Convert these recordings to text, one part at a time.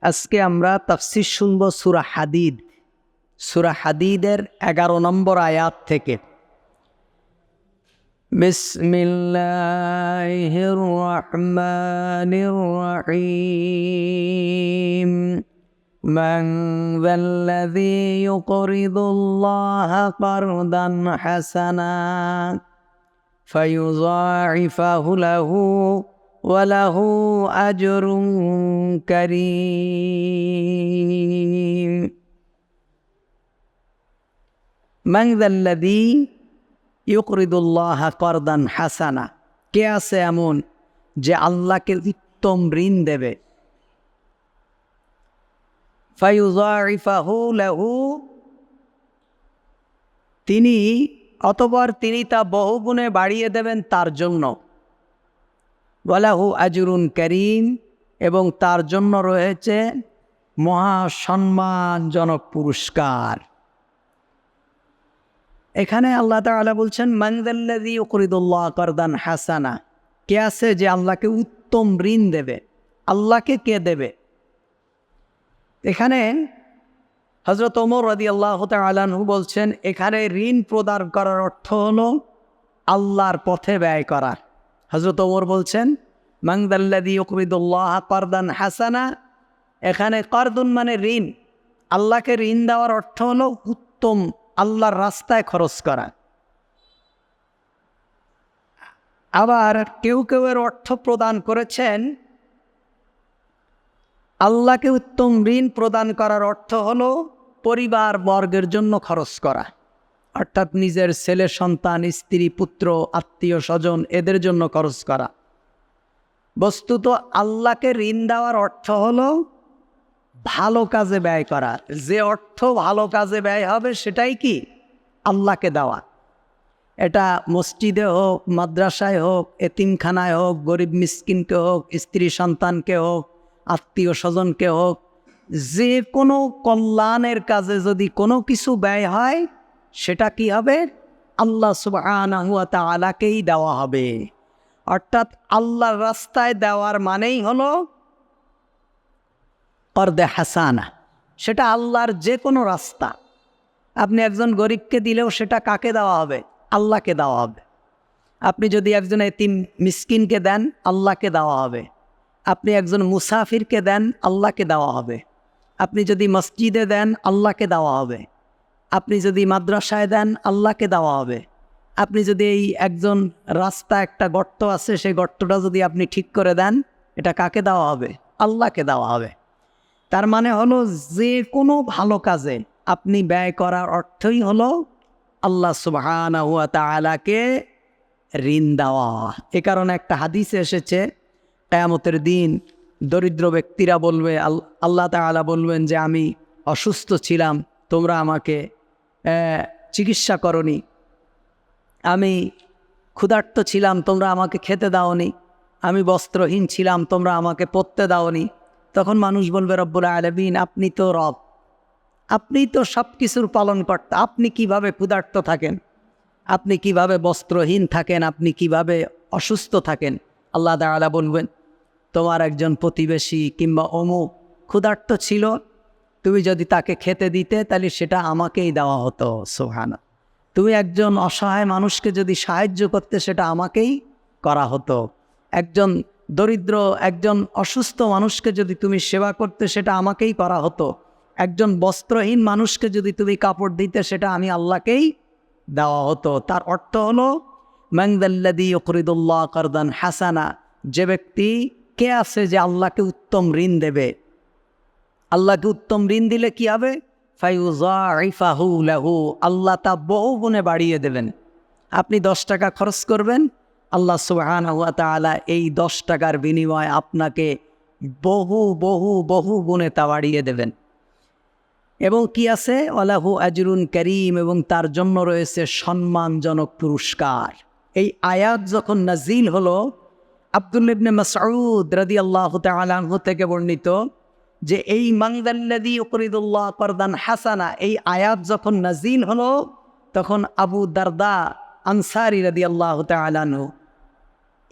আজকে আমরা তাফসীর শুনব সূরা হাদিদ। সূরা হাদিদের 11 নম্বর আয়াত থেকে। বিসমিল্লাহির রহমানির রহিম। মান যাল্লাযী ইউকরিদুল্লাহা কারদান হাসানা ফায়ুযাইফাহু লাহু وله أجر كريم من ذا الذي يقرض الله قرضا حسنا। কে আছে এমন যে আল্লাহকে উত্তম ঋণ দেবে? ফায়ুযাইফাহু লাহু, তিনি অতঃপর তিনি তা বহুগুণে বাড়িয়ে দেবেন তার জন্য। ওয়ালাহু আজরুন করিম, এবং তার জন্য রয়েছে মহা সম্মানজনক পুরস্কার। এখানে আল্লাহ তাআলা বলছেন মান যাল্লাযী ইউকরিদুল্লাহ কারদান হাসানা। কে আছে যে আল্লাহকে উত্তম ঋণ দেবে? আল্লাহকে কে দেবে? এখানে হযরত ওমর রাদিয়াল্লাহু তাআলা আনহু বলছেন, এখানে ঋণ প্রদান করার অর্থ হলো আল্লাহর পথে ব্যয় করা। হযরত ওমর বলছেন মান যাল্লাযী ইউকরিদুল্লাহ কারদান হাসানা, এখানে কারদুন মানে ঋণ। আল্লাহকে ঋণ দেওয়ার অর্থ হলো উত্তম আল্লাহর রাস্তায় খরচ করা। আবার কেউ কেউ এর অর্থ প্রদান করেছেন আল্লাহকে উত্তম ঋণ প্রদান করার অর্থ হলো পরিবার বর্গের জন্য খরচ করা, অর্থাৎ নিজের ছেলে সন্তান, স্ত্রী, পুত্র, আত্মীয় স্বজন এদের জন্য খরচ করা। বস্তুত আল্লাহকে ঋণ দেওয়ার অর্থ হলো ভালো কাজে ব্যয় করা। যে অর্থ ভালো কাজে ব্যয় হবে সেটাই কি আল্লাহকে দেওয়া। এটা মসজিদে হোক, মাদ্রাসায় হোক, এতিমখানায় হোক, গরিব মিসকিনকে হোক, স্ত্রী সন্তানকে হোক, আত্মীয় স্বজনকে হোক, যে কোনো কল্যাণের কাজে যদি কোনো কিছু ব্যয় হয় সেটা কি হবে? আল্লাহ সুবহানাহু ওয়া তাআলাকেই দেওয়া হবে। অর্থাৎ আল্লাহর রাস্তায় দেওয়ার মানেই হলো করদে হাসানা। সেটা আল্লাহর যে কোনো রাস্তা। আপনি একজন গরিবকে দিলেও সেটা কাকে দেওয়া হবে? আল্লাহকে দেওয়া হবে। আপনি যদি একজন এতিম মিসকিনকে দেন, আল্লাহকে দেওয়া হবে। আপনি একজন মুসাফিরকে দেন, আল্লাহকে দেওয়া হবে। আপনি যদি মসজিদে দেন, আল্লাহকে দেওয়া হবে। আপনি যদি মাদ্রাসায় দেন, আল্লাহকে দেওয়া হবে। আপনি যদি এই একজন রাস্তা একটা গর্ত আছে, সেই গর্তটা যদি আপনি ঠিক করে দেন, এটা কাকে দেওয়া হবে? আল্লাহকে দেওয়া হবে। তার মানে হলো যে কোনো ভালো কাজে আপনি ব্যয় করার অর্থই হলো আল্লাহ সুবহানাহু ওয়া তাআলাকে ঋণ দেওয়া। এ কারণে একটা হাদিসে এসেছে, কিয়ামতের দিন দরিদ্র ব্যক্তিরা বলবে, আল্লাহ তাআলা বলবেন যে আমি অসুস্থ ছিলাম, তোমরা আমাকে চিকিৎসা করনি। আমি ক্ষুধার্ত ছিলাম, তোমরা আমাকে খেতে দাওনি। আমি বস্ত্রহীন ছিলাম, তোমরা আমাকে পরতে দাওনি। তখন মানুষ বলবে, রব্বুল আলামিন, আপনি তো রব, আপনি তো সব কিছুর পালনকর্তা, আপনি কিভাবে ক্ষুধার্ত থাকেন? আপনি কিভাবে বস্ত্রহীন থাকেন? আপনি কিভাবে অসুস্থ থাকেন? আল্লাহ তাআলা বলবেন, তোমার একজন প্রতিবেশী কিংবা অমুক ক্ষুধার্ত ছিল, তুমি যদি তাকে খেতে দিতে তাহলে সেটা আমাকেই দেওয়া হতো। সুবহানাল্লাহ। তুমি একজন অসহায় মানুষকে যদি সাহায্য করতে, সেটা আমাকেই করা হতো। একজন দরিদ্র, একজন অসুস্থ মানুষকে যদি তুমি সেবা করতে, সেটা আমাকেই করা হতো। একজন বস্ত্রহীন মানুষকে যদি তুমি কাপড় দিতে, সেটা আমি আল্লাহকেই দেওয়া হতো। তার অর্থ হলো মান যাল্লাযী ইউকরিদুল্লাহ কারদান হাসানা, যে ব্যক্তি কে আছে যে আল্লাহকে উত্তম ঋণ দেবে? আল্লাহকে উত্তম ঋণ দিলে কি হবে? ফায়ুযাইফাহু লাহু, আল্লাহ তা বহু গুণে বাড়িয়ে দেবেন। আপনি 10 টাকা খরচ করবেন, আল্লাহ সুবহানাহু ওয়া তাআলা এই 10 টাকার বিনিময়ে আপনাকে বহু বহু বহু গুণে তা বাড়িয়ে দেবেন। এবং কি আছে? ওয়ালাহু আজরুন করিম, এবং তার জন্য রয়েছে সম্মানজনক পুরস্কার। এই আয়াত যখন নাজিল হলো, আব্দুল্লাহ ইবনে মাসউদ রাদিয়াল্লাহু তাআলা আনহু থেকে বর্ণিত যে এই মান যাল্লাযী ইউকরিদুল্লাহ কারদান হাসানা, এই আয়াত যখন নাজিল হলো, তখন আবু দারদা আনসারী রাদিয়াল্লাহু তাআলা আনহু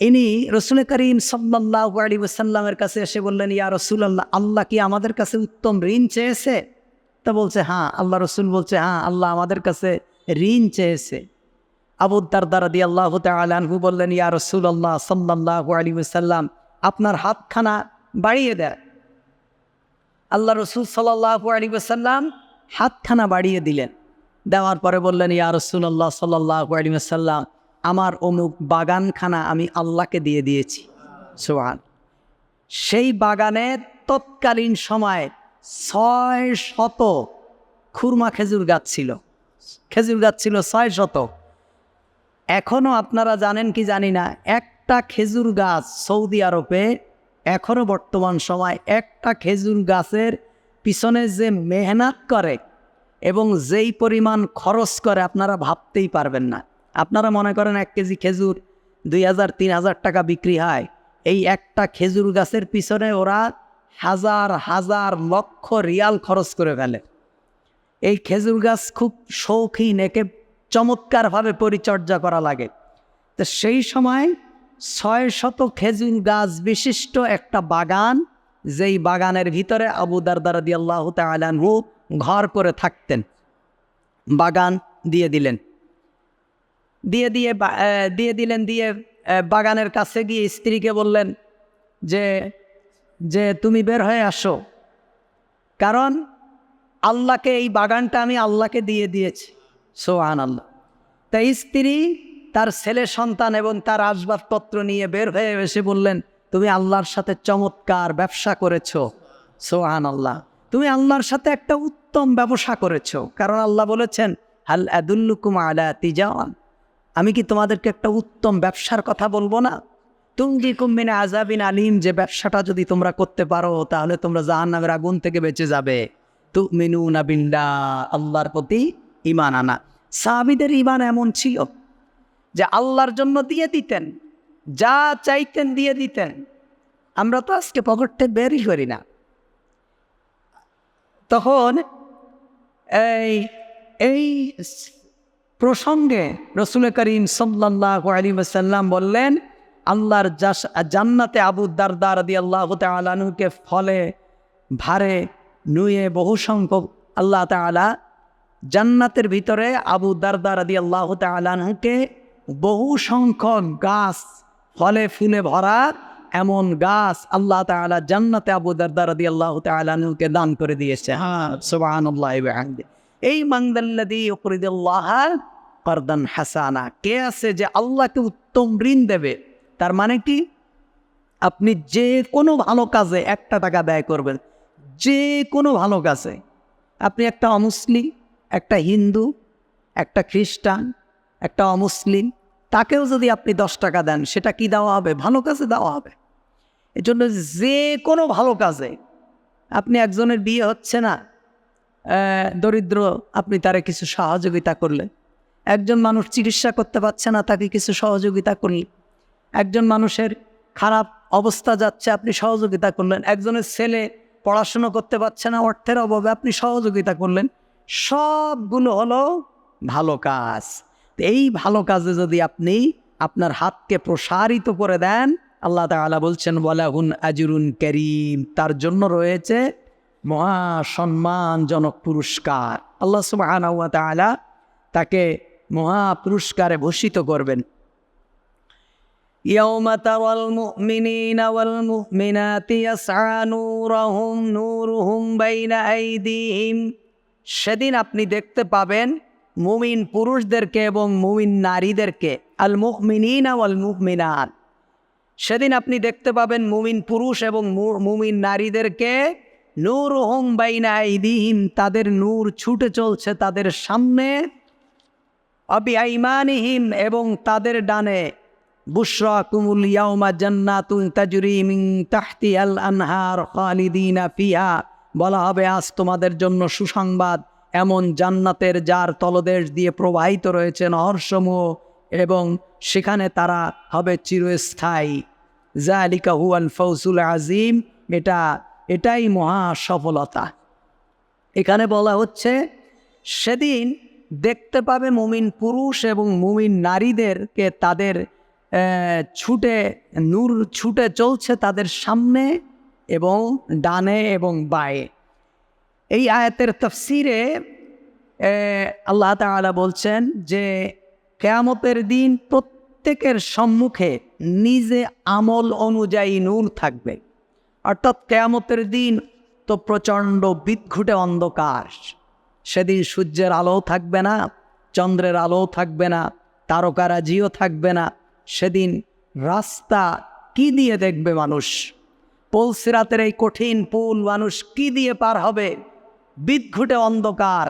ইনি রসুল করিম সাল্লাল্লাহু আলাইহি ওয়াসাল্লামের কাছে এসে বললেন, ইয়া রাসূলুল্লাহ, আল্লাহ কি আমাদের কাছে উত্তম ঋণ চেয়েছে? তা বলছে হ্যাঁ। আল্লাহ রসুল বলছে হ্যাঁ, আল্লাহ আমাদের কাছে ঋণ চেয়েছে। আবু দারদা রাদিয়াল্লাহু তাআলা আনহু বললেন, ইয়া রাসূলুল্লাহ সাল্লাল্লাহু আলাইহি ওয়াসাল্লাম, আপনার হাতখানা বাড়িয়ে দেন। আল্লাহ রসুল সাল্লাল্লাহু আলাইহি ওয়াসাল্লাম হাতখানা বাড়িয়ে দিলেন। দেওয়ার পরে বললেন, ইয়া রাসূলুল্লাহ সাল্লাল্লাহু আলাইহি ওয়াসাল্লাম, আমার অমুক বাগানখানা আমি আল্লাহকে দিয়ে দিয়েছি। সুবহান। সেই বাগানে তৎকালীন সময়ে 600 খুরমা খেজুর গাছ ছিল। খেজুর গাছ ছিল 600। এখনও আপনারা জানেন কি জানি না, একটা খেজুর গাছ সৌদি আরবে এখনও বর্তমান সময় একটা খেজুর গাছের পিছনে যে মেহনত করে এবং যেই পরিমাণ খরচ করে আপনারা ভাবতেই পারবেন না। আপনারা মনে করেন 1 কেজি খেজুর 2000-3000 টাকা বিক্রি হয়। এই একটা খেজুর গাছের পিছনে ওরা হাজার হাজার লক্ষ রিয়াল খরচ করে ফেলে। এই খেজুর গাছ খুব শৌখিন, একে চমৎকারভাবে পরিচর্যা করা লাগে। তো সেই সময় 600 খেজুর গাছ বিশিষ্ট একটা বাগান, যেই বাগানের ভিতরে আবু দারদা রাদিয়াল্লাহু তাআলা আনহু ঘর করে থাকতেন। বাগান দিয়ে দিলেন। দিয়ে বাগানের কাছে গিয়ে স্ত্রীকে বললেন যে তুমি বের হয়ে আসো, কারণ আল্লাহকে এই বাগানটা আমি আল্লাহকে দিয়ে দিয়েছি। সুবহানাল্লাহ। তাই স্ত্রী তার ছেলে সন্তান এবং তার আসবাবপত্র নিয়ে বের হয়ে এসে বললেন, তুমি আল্লাহর সাথে চমৎকার ব্যবসা করেছো। সুবহানাল্লাহ। তুমি আল্লাহর সাথে একটা উত্তম ব্যবসা করেছো, কারণ আল্লাহ বলেছেন, হাল আদুল্লুকুম আলা তিজারান, আমি কি তোমাদেরকে একটা উত্তম ব্যবসার কথা বলবো না? তুনজিকুম মিন আযাবিন আলিম, যে ব্যবসাটা যদি তোমরা করতে পারো তাহলে তোমরা জাহান্নামের আগুন থেকে বেঁচে যাবে। তুমিনুনা বিল্লাহ, আল্লাহর প্রতি ঈমান আনা। সাহাবীদের ঈমান এমন ছিল যে আল্লাহর জন্য দিয়ে দিতেন, যা চাইতেন দিয়ে দিতেন। আমরা তো আজকে পকেটে বেরই করি না। তখন এই প্রসঙ্গে রসুল করিম সাল্লাল্লাহু আলাইহি ওয়াসাল্লাম বললেন, আল্লাহর জান্নাতে আবু দারদা রাদিয়াল্লাহু তাআলা আনহুকে ফলে ভারে নুয়ে বহু সংখ্যক আল্লাহ তাআলা জান্নাতের ভিতরে আবু দারদা রাদিয়াল্লাহু তাআলা আনহুকে বহু সংখ্যক গাছ, ফলে ফুলে ভরা এমন গাছ আল্লাহ তাআলা জান্নাতে আবু দারদা রাদিয়াল্লাহু তাআলা আনহুকে দান করে দিয়েছে। হ্যাঁ, সুবহানাল্লাহি ওয়া বিহামদিহি। এই মানদাল্লাযী ইউকরিদুল্লাহ কারদান হাসানা, কে আছে যে আল্লাহকে উত্তম ঋণ দেবে? তার মানে কি, আপনি যে কোনো ভালো কাজে 1 টাকা ব্যয় করবেন, যে কোনো ভালো কাজে, আপনি একটা অমুসলিম, একটা হিন্দু, একটা খ্রিস্টান, একটা অমুসলিম, তাকেও যদি আপনি 10 টাকা দেন, সেটা কি দেওয়া হবে? ভালো কাজে দেওয়া হবে। এজন্য যে কোনো ভালো কাজে, আপনি একজনের বিয়ে হচ্ছে না, দরিদ্র, আপনি তারে কিছু সহযোগিতা করলেন। একজন মানুষ চিকিৎসা করতে পারছে না, তাকে কিছু সহযোগিতা করলেন। একজন মানুষের খারাপ অবস্থা যাচ্ছে, আপনি সহযোগিতা করলেন। একজনের ছেলে পড়াশুনো করতে পারছে না, অর্থের অভাবে, আপনি সহযোগিতা করলেন। সবগুলো হলো ভালো কাজ। এই ভালো কাজে যদি আপনি আপনার হাতকে প্রসারিত করে দেন, আল্লাহ তাআলা বলছেন, ওয়ালাহুন আজরুন কারীম, তার জন্য রয়েছে মহা সম্মানজনক পুরস্কার। আল্লাহ সুবহানাহু ওয়া তাআলা তাকে মহা পুরস্কারে ভূষিত করবেন। ইয়াউমা তারাল মুমিনিনা ওয়াল মুমিনাতি ইয়াসআ নূরুহুম বাইনা আইদিহিম, সেদিন আপনি দেখতে পাবেন মুমিন পুরুষদেরকে এবং মুমিন নারীদেরকে। আল মুমিনিনা ওয়াল মুমিনাত, সেদিন আপনি দেখতে পাবেন মুমিন পুরুষ এবং মুমিন নারীদেরকে। নূরুহুম বাইনা আইদিহিম, তাদের নূর ছুটে চলছে তাদের সামনে। আবিআইমানিহিম, এবং তাদের ডানে। বুশরাকুমুল ইয়াউমা জান্নাতুন তাজরি মিন তাহতিহাল আনহার খালিদিনা ফিহা, বলা হবে আজ তোমাদের জন্য সুসংবাদ, এমন জান্নাতের যার তলদেশ দিয়ে প্রবাহিত রয়েছে নহরসমূহ, এবং সেখানে তারা হবে চিরস্থায়ী। যালিকা হুয়াল ফাউজুল আযীম, এটাই মহা সফলতা। এখানে বলা হচ্ছে সেদিন দেখতে পাবে মুমিন পুরুষ এবং মুমিন নারীদেরকে তাদের নূর ছুটে চলছে তাদের সামনে এবং ডানে এবং বায়ে। এই আয়াতের তাফসিরে আল্লাহ তাআলা বলছেন যে কিয়ামতের দিন প্রত্যেকের সম্মুখে নিজে আমল অনুযায়ী নূর থাকবে। অর্থাৎ কিয়ামতের দিন তো প্রচণ্ড বিদঘুটে অন্ধকার, সেদিন সূর্যের আলোও থাকবে না, চন্দ্রের আলোও থাকবে না, তারকারাজিও থাকবে না। সেদিন রাস্তা কি দিয়ে দেখবে মানুষ? পুলসিরাতের এই কঠিন পুল মানুষ কি দিয়ে পার হবে? বিদঘুটে অন্ধকার।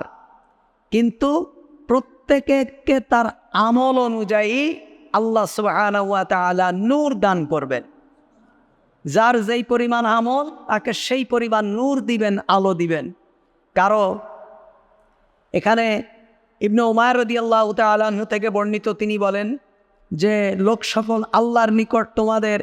কিন্তু প্রত্যেককে তার আমল অনুযায়ী আল্লাহ সুবহানাহু ওয়া তাআলা নূর দান করবেন। যার যেই পরিমাণ আমল তাকে সেই পরিমাণ নূর দিবেন, আলো দিবেন। কারো এখানে ইবনে উমার রাদিয়াল্লাহু তাআলা আনহু থেকে বর্ণিত, তিনি বলেন যে লোক সকল আল্লাহর নিকট তোমাদের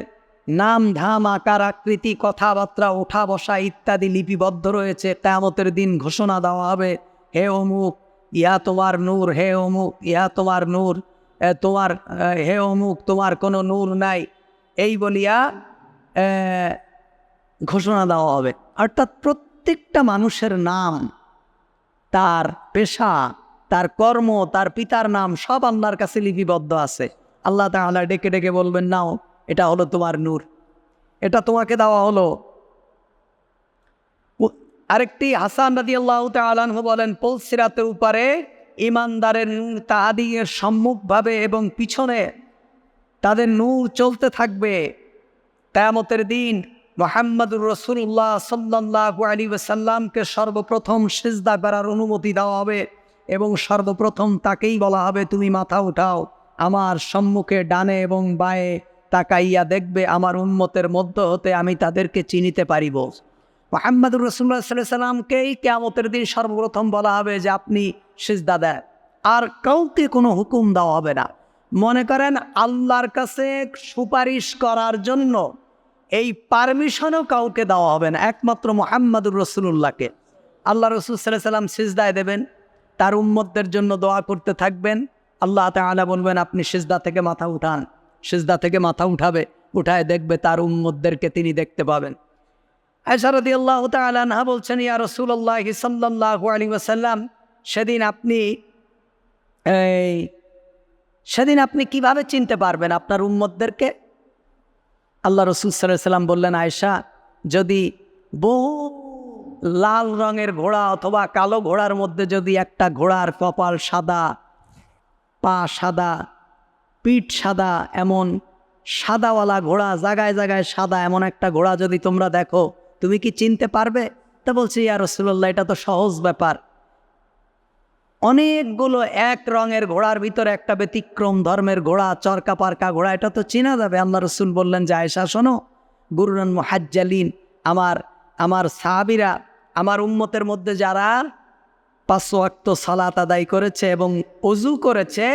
নাম ধাম আকার আকৃতি কথাবার্তা ওঠা বসা ইত্যাদি লিপিবদ্ধ রয়েছে। কিয়ামতের দিন ঘোষণা দেওয়া হবে, হে অমুক ইহা তোমার নূর, হে অমুক ইহা তোমার নূর, তোমার হে অমুক তোমার কোনো নূর নাই, এই বলিয়া ঘোষণা দেওয়া হবে। অর্থাৎ প্রত্যেকটা মানুষের নাম, তার পেশা, তার কর্ম, তার পিতার নাম সব আল্লাহর কাছে লিপিবদ্ধ আছে। আল্লাহ তাআলা ডেকে ডেকে বলবেন, নাও এটা হলো তোমার নূর, এটা তোমাকে দেওয়া হলো। আরেকটি হাসান রাদিয়াল্লাহু তাআলা আনহু বলেন, পুলসিরাতের উপরে ঈমানদারের নূর তাহাদিগের সম্মুখভাবে এবং পিছনে তাদের নূর চলতে থাকবে। কিয়ামতের দিন মুহাম্মদুর রাসূলুল্লাহ সাল্লাল্লাহু আলাইহি ওয়াসাল্লামকে সর্বপ্রথম সিজদা করার অনুমতি দেওয়া হবে এবং সর্বপ্রথম তাকেই বলা হবে, তুমি মাথা উঠাও, আমার সম্মুখে ডানে এবং বায়ে তাকাইয়া দেখবে আমার উম্মতের মধ্য হতে আমি তাদেরকে চিনিতে পারিব। মুহাম্মদুর রাসূলুল্লাহ সাল্লাল্লাহু আলাইহি ওয়াসাল্লামকেই কিয়ামতের দিন সর্বপ্রথম বলা হবে যে আপনি সিজদা দেন, আর কাউকে কোনো হুকুম দেওয়া হবে না। মনে করেন আল্লাহর কাছে সুপারিশ করার জন্য এই পারমিশনও কাউকে দেওয়া হবে না, একমাত্র মুহাম্মদুর রাসূলুল্লাহকে। আল্লাহ রাসূল সাল্লাল্লাহু আলাইহি ওয়াসাল্লাম সিজদায় দেবেন, তার উম্মতদের জন্য দোয়া করতে থাকবেন। আল্লাহ তাআলা বলবেন আপনি সিজদা থেকে মাথা উঠান, সিজদা থেকে মাথা উঠাবে, উঠায় দেখবে তার উম্মতদেরকে তিনি দেখতে পাবেন। আয়েশা রাদিয়াল্লাহু তাআলা আনহা বলছেন, ইয়া রাসূলুল্লাহ সাল্লাল্লাহু আলাইহি ওয়াসাল্লাম, সেদিন আপনি কিভাবে চিনতে পারবেন আপনার উম্মতদেরকে? আল্লাহ রাসূল সাল্লাল্লাহু আলাইহি ওয়াসাল্লাম বললেন, আয়েশা, যদি বহু লাল রঙের ঘোড়া অথবা কালো ঘোড়ার মধ্যে যদি একটা ঘোড়ার কপাল সাদা, পা সাদা, পিঠ সাদা, এমন সাদাওয়ালা ঘোড়া, জায়গায় জায়গায় সাদা, এমন একটা ঘোড়া যদি তোমরা দেখো, তুমি কি চিনতে পারবে? তা বলছি, ইয়া রাসূলুল্লাহ, এটা তো সহজ ব্যাপার। অনেকগুলো এক রঙের ঘোড়ার ভিতরে একটা ব্যতিক্রম ধর্মের ঘোড়া, চরকা পারকা ঘোড়া, এটা তো চেনা যাবে। আল্লাহ রাসূল বললেন যে, আয়েশা শোনো, গুরুরান মুহাজ্জালিন, আমার সাহাবীরা, আমার উম্মতের মধ্যে যারা 5 ওয়াক্ত সালাত আদায় করেছে এবং ওযু করেছে,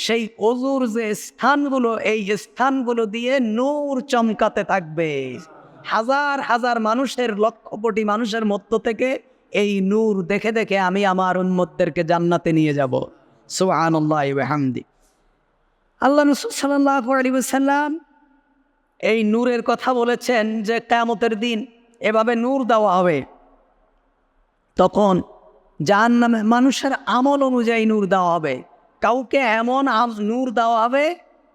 সেই ওযুর যে স্থানগুলো, এই স্থানগুলো দিয়ে নূর চমকাতে থাকবে। হাজার হাজার মানুষের, লক্ষ কোটি মানুষের মধ্য থেকে এই নূর দেখে দেখে আমি আমার উম্মতদেরকে জান্নাতে নিয়ে যাব। সুবহানাল্লাহি ওয়া বিহামদি। আল্লাহ রাসূল সাল্লাল্লাহু আলাইহি ওয়াসাল্লাম এই নূরের কথা বলেছেন যে কিয়ামতের দিন এভাবে নূর দেওয়া হবে। তখন জাহান্নামে মানুষের আমল অনুযায়ী নূর দেওয়া হবে। কাউকে এমন নূর দেওয়া হবে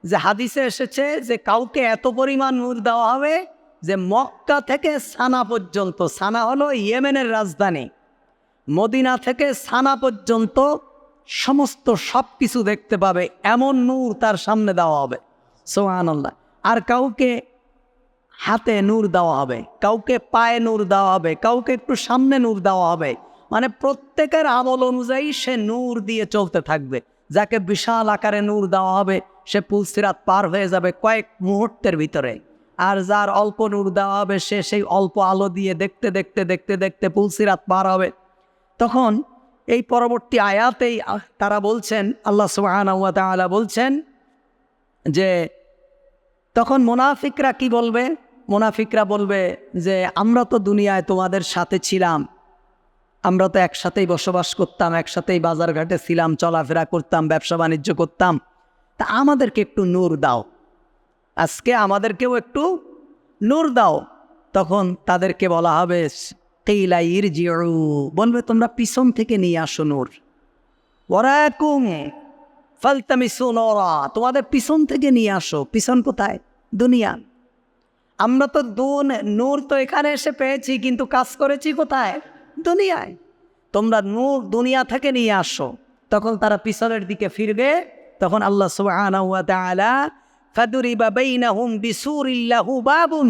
যে হাদিসে এসেছে যে কাউকে এত পরিমাণ নূর দেওয়া হবে যে মক্কা থেকে সানা পর্যন্ত, সানা হলো ইয়েমেনের রাজধানী, মদিনা থেকে সানা পর্যন্ত সমস্ত সব কিছু দেখতে পাবে, এমন নূর তার সামনে দেওয়া হবে। সুবহানাল্লাহ। আর কাউকে হাতে নূর দেওয়া হবে, কাউকে পায়ে নূর দেওয়া হবে, কাউকে একটু সামনে নূর দেওয়া হবে। মানে প্রত্যেকের আমল অনুযায়ী সে নূর দিয়ে চলতে থাকবে। যাকে বিশাল আকারে নূর দেওয়া হবে সে পুলসিরাত পার হয়ে যাবে কয়েক মুহূর্তের ভিতরে, আর যার অল্প নূর দেওয়া হবে সে সেই অল্প আলো দিয়ে দেখতে দেখতে দেখতে দেখতে পুলসিরাত পার হবে। তখন এই পরবর্তী আয়াতেই তারা বলছেন, আল্লাহ সুবহানাহু ওয়া তাআলা বলছেন যে তখন মুনাফিকরা কি বলবে? মুনাফিকরা বলবে যে আমরা তো দুনিয়ায় তোমাদের সাথে ছিলাম, আমরা তো একসাথেই বসবাস করতাম, একসাথেই বাজারঘাটে ছিলাম, চলাফেরা করতাম, ব্যবসা বাণিজ্য করতাম, তা আমাদেরকে একটু নূর দাও। আজকে আমাদেরকেও একটু নূর দাও। তখন তাদেরকে বলা হবে কিলা ইরজিউ, বলবে তোমরা পিছন থেকে নিয়ে আসো নূর। ওয়ারাকুম ফালতামিসু নূরা, তোমাদের পিছন থেকে নিয়ে আসো। পিছন কোথায়? দুনিয়া। আমরা তো নূর তো এখানে এসে পেয়েছি, কিন্তু কাজ করেছি কোথায়? দুনিয়ায়। তোমরা নূর দুনিয়া থেকে নিয়ে আসো। তখন তারা পিছনের দিকে ফিরবে। তখন আল্লাহ সুবহানাহু ওয়া তাআলা ফাদুরিবা বাইনাহুম বিসুরিন লাহু বাবুন,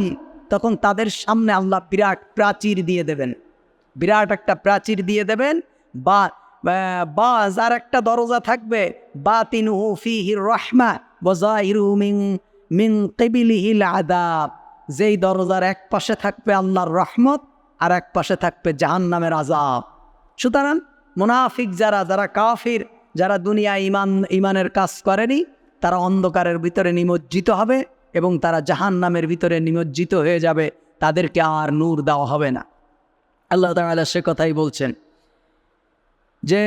তখন তাদের সামনে আল্লাহ বিরাট প্রাচীর দিয়ে দেবেন, বিরাট একটা প্রাচীর দিয়ে দেবেন। বা যার একটা দরজা থাকবে, বাতিনুহু ফীহির রাহমা ওয়া যাহিরুহু মিন কিবলিহিল আযাব, যেই দরজার এক পাশে থাকবে আল্লাহর রহমত আর এক পাশে থাকবে জাহান্নামের আযাব। সুতরাং মুনাফিক যারা কাফির, যারা দুনিয়া ইমানের কাজ করেনি, তারা অন্ধকারের ভিতরে নিমজ্জিত হবে এবং তারা জাহান্নামের ভিতরে নিমজ্জিত হয়ে যাবে, তাদেরকে আর নূর দেওয়া হবে না। আল্লাহ তাআলা সে কথাই বলছেন যে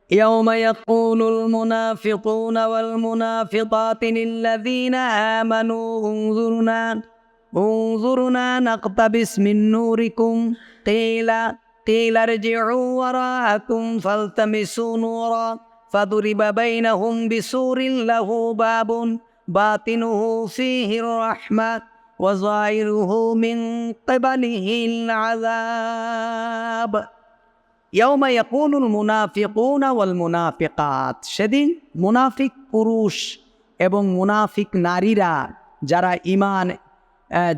ইয়াউমা ইয়াকুলুল মুনাফিকুনা ওয়াল মুনাফিকাতু লিল্লাযীনা আমানু উনজুরনা নাকতাবিস মিন নূরিকুম কিলা ইরজিউ ওয়ারাআকুম ফালতামিসু নূরা ফাদুরিবা বাইনাহুম বিসুরিন লাহু বাবুন বাতিনুহু ফীহির রাহমা ওয়া যাহিরুহু মিন কিবলিহিল আযাব। ইয়াউমা ইয়াকুলুল মুনাফিকুনা ওয়াল মুনাফিকাত, সেদিন মুনাফিক পুরুষ এবং মুনাফিক নারীরা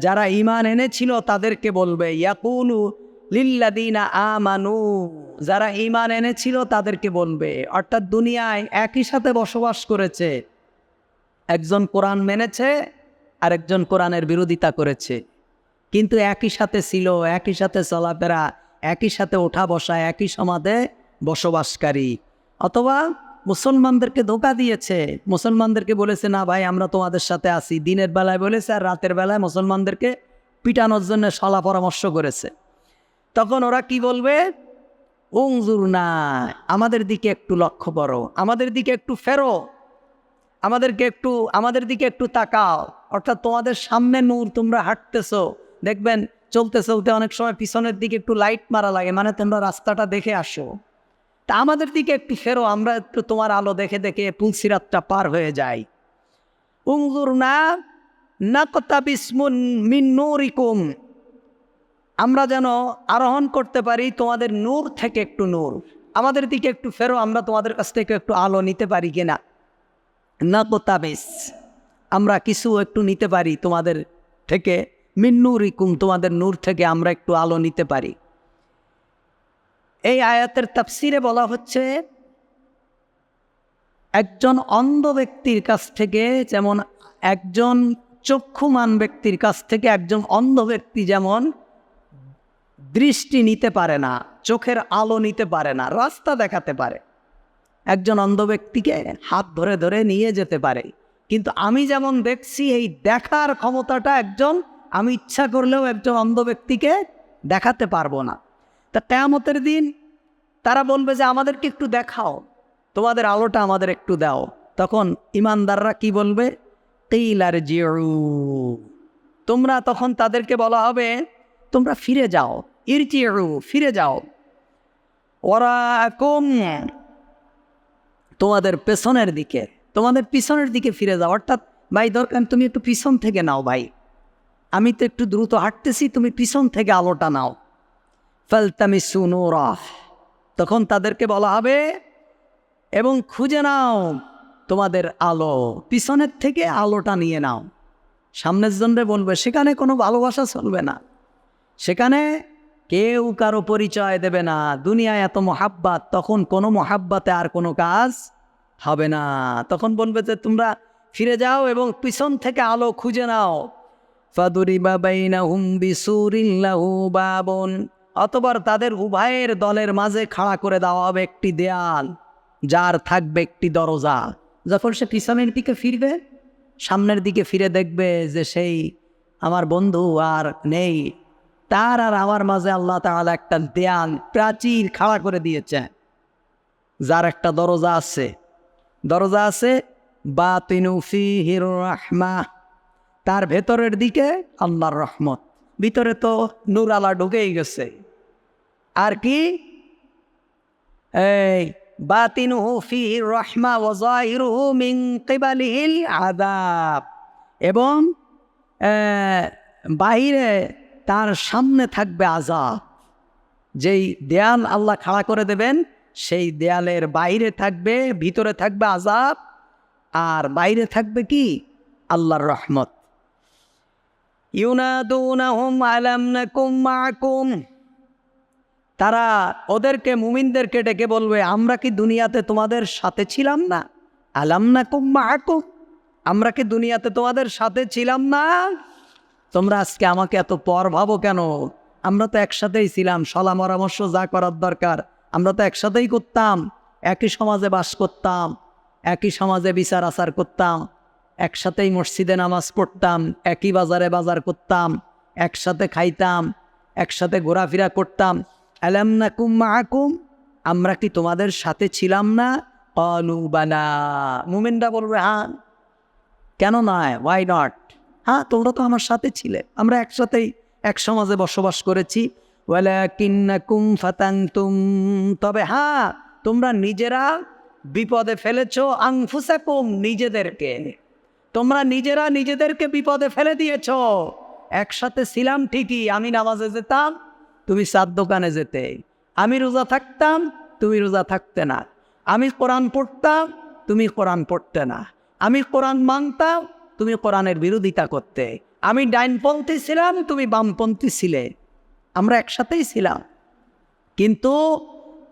যারা ঈমান এনেছিল তাদেরকে বলবে, ইয়াকুলু লিল্লাযীনা আমানু, যারা ঈমান এনেছিল তাদেরকে বলবে, অর্থাৎ দুনিয়ায় একই সাথে বসবাস করেছে, একজন কোরআন মেনেছে আর একজন কোরআনের বিরোধিতা করেছে, কিন্তু একই সাথে ছিল, একই সাথে চলাফেরা, একই সাথে ওঠা বসা, একই সমাজে বসবাসকারী। অথবা মুসলমানদেরকে ধোঁকা দিয়েছে, মুসলমানদেরকে বলেছে না ভাই আমরা তোমাদের সাথে আছি, দিনের বেলায় বলেছে আর রাতের বেলায় মুসলমানদেরকে পিটানোর জন্য সলা পরামর্শ করেছে। তখন ওরা কি বলবে? উনজুরনা, আমাদের দিকে একটু লক্ষ্য করো, আমাদের দিকে একটু ফেরো, আমাদের দিকে একটু তাকাও। অর্থাৎ তোমাদের সামনে নূর, তোমরা হাঁটতেছো, দেখবেন চলতে চলতে অনেক সময় পিছনের দিকে একটু লাইট মারা লাগে, মানে তোমরা রাস্তাটা দেখে আসো, তা আমাদের দিকে একটু ফেরো, আমরা একটু তোমার আলো দেখে দেখে পুলসিরাতটা পার হয়ে যাই। উনজুরনা নাকতাবিস মিন নূরিকুম, আমরা যেন আরোহণ করতে পারি তোমাদের নূর থেকে একটু নূর, আমাদের দিকে একটু ফেরো, আমরা তোমাদের কাছ থেকে একটু আলো নিতে পারি কিনা। নাকতাবিস, আমরা কিছু একটু নিতে পারি তোমাদের থেকে, মিন নূরিকুম, তোমাদের নূর থেকে আমরা একটু আলো নিতে পারি। এই আয়াতের তাফসিরে বলা হচ্ছে, একজন অন্ধ ব্যক্তির কাছ থেকে যেমন, একজন চক্ষুমান ব্যক্তির কাছ থেকে একজন অন্ধ ব্যক্তি যেমন দৃষ্টি নিতে পারে না, চোখের আলো নিতে পারে না, রাস্তা দেখাতে পারে, একজন অন্ধ ব্যক্তিকে হাত ধরে ধরে নিয়ে যেতে পারে, কিন্তু আমি যেমন দেখছি এই দেখার ক্ষমতাটা আমি ইচ্ছা করলেও একজন অন্ধ ব্যক্তিকে দেখাতে পারবো না। তা কিয়ামতের দিন তারা বলবে যে আমাদেরকে একটু দেখাও, তোমাদের আলোটা আমাদের একটু দাও। তখন ইমানদাররা কি বলবে? কিলা ইরজিউ, তোমরা, তখন তাদেরকে বলা হবে তোমরা ফিরে যাও, ইরজিউ, ফিরে যাও। ওয়ারাকুম, তোমাদের পেছনের দিকে ফিরে যাও। অর্থাৎ ভাই দরকার তুমি একটু পিছন থেকে নাও, ভাই আমি তো একটু দ্রুত হাঁটতেছি, তুমি পিছন থেকে আলোটা নাও। ফালতামিসু নূরা, তখন তাদেরকে বলা হবে এবং খুঁজে নাও তোমাদের আলো, পিছনের থেকে আলোটা নিয়ে নাও। সামনের জনরে বলবে, সেখানে কোনো ভালোবাসা চলবে না, সেখানে কেউ কারো পরিচয় দেবে না, দুনিয়ায় এত মহাব্বাত, তখন কোনো মহাব্বাতে আর কোনো কাজ হবে না। তখন বলবে যে তোমরা ফিরে যাও এবং পিছন থেকে আলো খুঁজে নাও। ফাদুরিবা বাইনাহুম বিসুরিন লাহু বাবুন, অতঃপর তাদের উভয়ের দলের মাঝে খাড়া করে দেওয়া হবে একটি দেয়াল, যার থাকবে একটি দরজা। যখন সে পিছনের দিকে ফিরবে, সামনের দিকে ফিরে দেখবে যে সেই আমার বন্ধু আর নেই, তার আর আমার মাঝে আল্লাহ তাআলা একটা দেয়াল, প্রাচীর খাড়া করে দিয়েছে, যার একটা দরজা আছে, বাতিনু ফীহির রাহমাহ, তার ভেতরের দিকে আল্লাহর রহমত। ভিতরে তো নূর আলা ঢুকেই গেছে। আর কি এই বাতিনুহু ফীহির রাহমা ওয়া যাহিরুহু মিন কিবালিহিল আযাব, এবং বাইরে তার সামনে থাকবে আযাব। যেই দেয়াল আল্লাহ খাড়া করে দেবেন, সেই দেয়ালের বাইরে থাকবে, ভিতরে থাকবে আযাব, আর বাইরে থাকবে কি আল্লাহর রহমত। ইউনাদুনাহুম আলাম নাকুম মাআকুম, তারা ওদেরকে, মুমিনদেরকে ডেকে বলবে, আমরা কি দুনিয়াতে তোমাদের সাথে ছিলাম না? আলাম নাকুম মাআকুম, আমরা কি দুনিয়াতে তোমাদের সাথে ছিলাম না? তোমরা আজকে আমাকে এত পর ভাবো কেন? আমরা তো একসাথেই ছিলাম, সলা পরামর্শ যা করার দরকার আমরা তো একসাথেই করতাম, একই সমাজে বাস করতাম, একই সমাজে বিচার আচার করতাম, একসাথেই মসজিদে নামাজ পড়তাম, একই বাজারে বাজার করতাম, একসাথে খাইতাম, একসাথে ঘোরাফেরা করতাম। আলাম নাকুম মাআকুম, আমরা কি তোমাদের সাথে ছিলাম না? ক্বালু বালা, মুমিনরা বলবে হ্যাঁ, কেন নয়, ওয়াই নট, হ্যাঁ তোমরা তো আমার সাথে ছিলে, আমরা একসাথেই এক সমাজে বসবাস করেছি। ওয়ালাকিন্নাকুম ফাতানতুম, তবে হ্যাঁ তোমরা নিজেরা বিপদে ফেলেছো, আনফুসাকুম, নিজেদেরকে, তোমরা নিজেরা নিজেদেরকে বিপদে ফেলে দিয়েছো। একসাথে ছিলাম ঠিকই, আমি নামাজে যেতাম, তুমি চার দোকানে যেতে, আমি রোজা থাকতাম, তুমি রোজা থাকতে না, আমি কোরআন পড়তাম, তুমি কোরআন পড়তে না, আমি কোরআন মানতাম, তুমি কোরআনের বিরোধিতা করতে, আমি ডাইনপন্থী ছিলাম, তুমি বামপন্থী ছিলে, আমরা একসাথেই ছিলাম, কিন্তু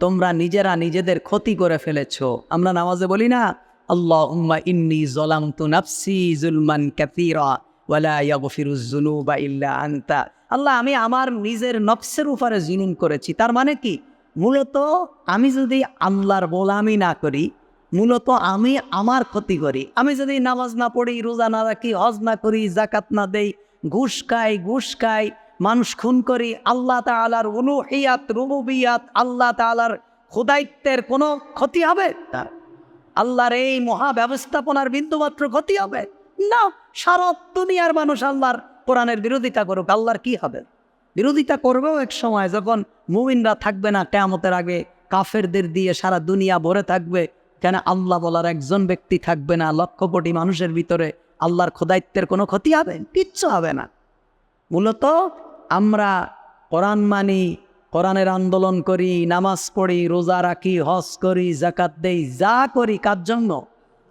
তোমরা নিজেরা নিজেদের ক্ষতি করে ফেলেছো। আমরা নামাজে বলি না, আল্লাহুম্মা ইন্নী যালামতু নাফসি যুলমান কাসীরা ওয়া লা ইয়াগফিরুয যুনুবা ইল্লা আনতা, আল্লাহ আমি আমার নিজের নফসের উপরে জুলুম করেছি। তার মানে কি, মূলত আমি যদি আল্লাহর গোলামি না করি, মূলত আমি আমার ক্ষতি করি। আমি যদি নামাজ না পড়ি, রোজা না রাখি, হজ না করি, জাকাত না দেই, ঘুষ খাই, মানুষ খুন করি, আল্লাহ তাআলার উলুহিয়াত রুবুবিয়াত, আল্লাহ তাআলার খোদাইত্বের কোনো ক্ষতি হবে? আল্লাহর এই মহা ব্যবস্থাপনার বিন্দুমাত্র ক্ষতি হবে না। সারা দুনিয়ার মানুষ আল্লাহর কোরআনের বিরোধিতা করুক, আল্লাহর কি হবে? বিরোধিতা করবেও এক সময়, যখন মুমিনরা থাকবে না, কিয়ামতের আগে কাফেরদের দিয়ে সারা দুনিয়া ভরে থাকবে। কেন আল্লাহ বলার একজন ব্যক্তি থাকবে না, লক্ষ কোটি মানুষের ভিতরে আল্লাহর খোদাইত্বের কোনো ক্ষতি হবে? কিচ্ছু হবে না। মূলত আমরা কোরআন মানি, কোরআনের আন্দোলন করি, নামাজ পড়ি, রোজা রাখি, হজ করি, জাকাত দেই, যা করি কার জন্য?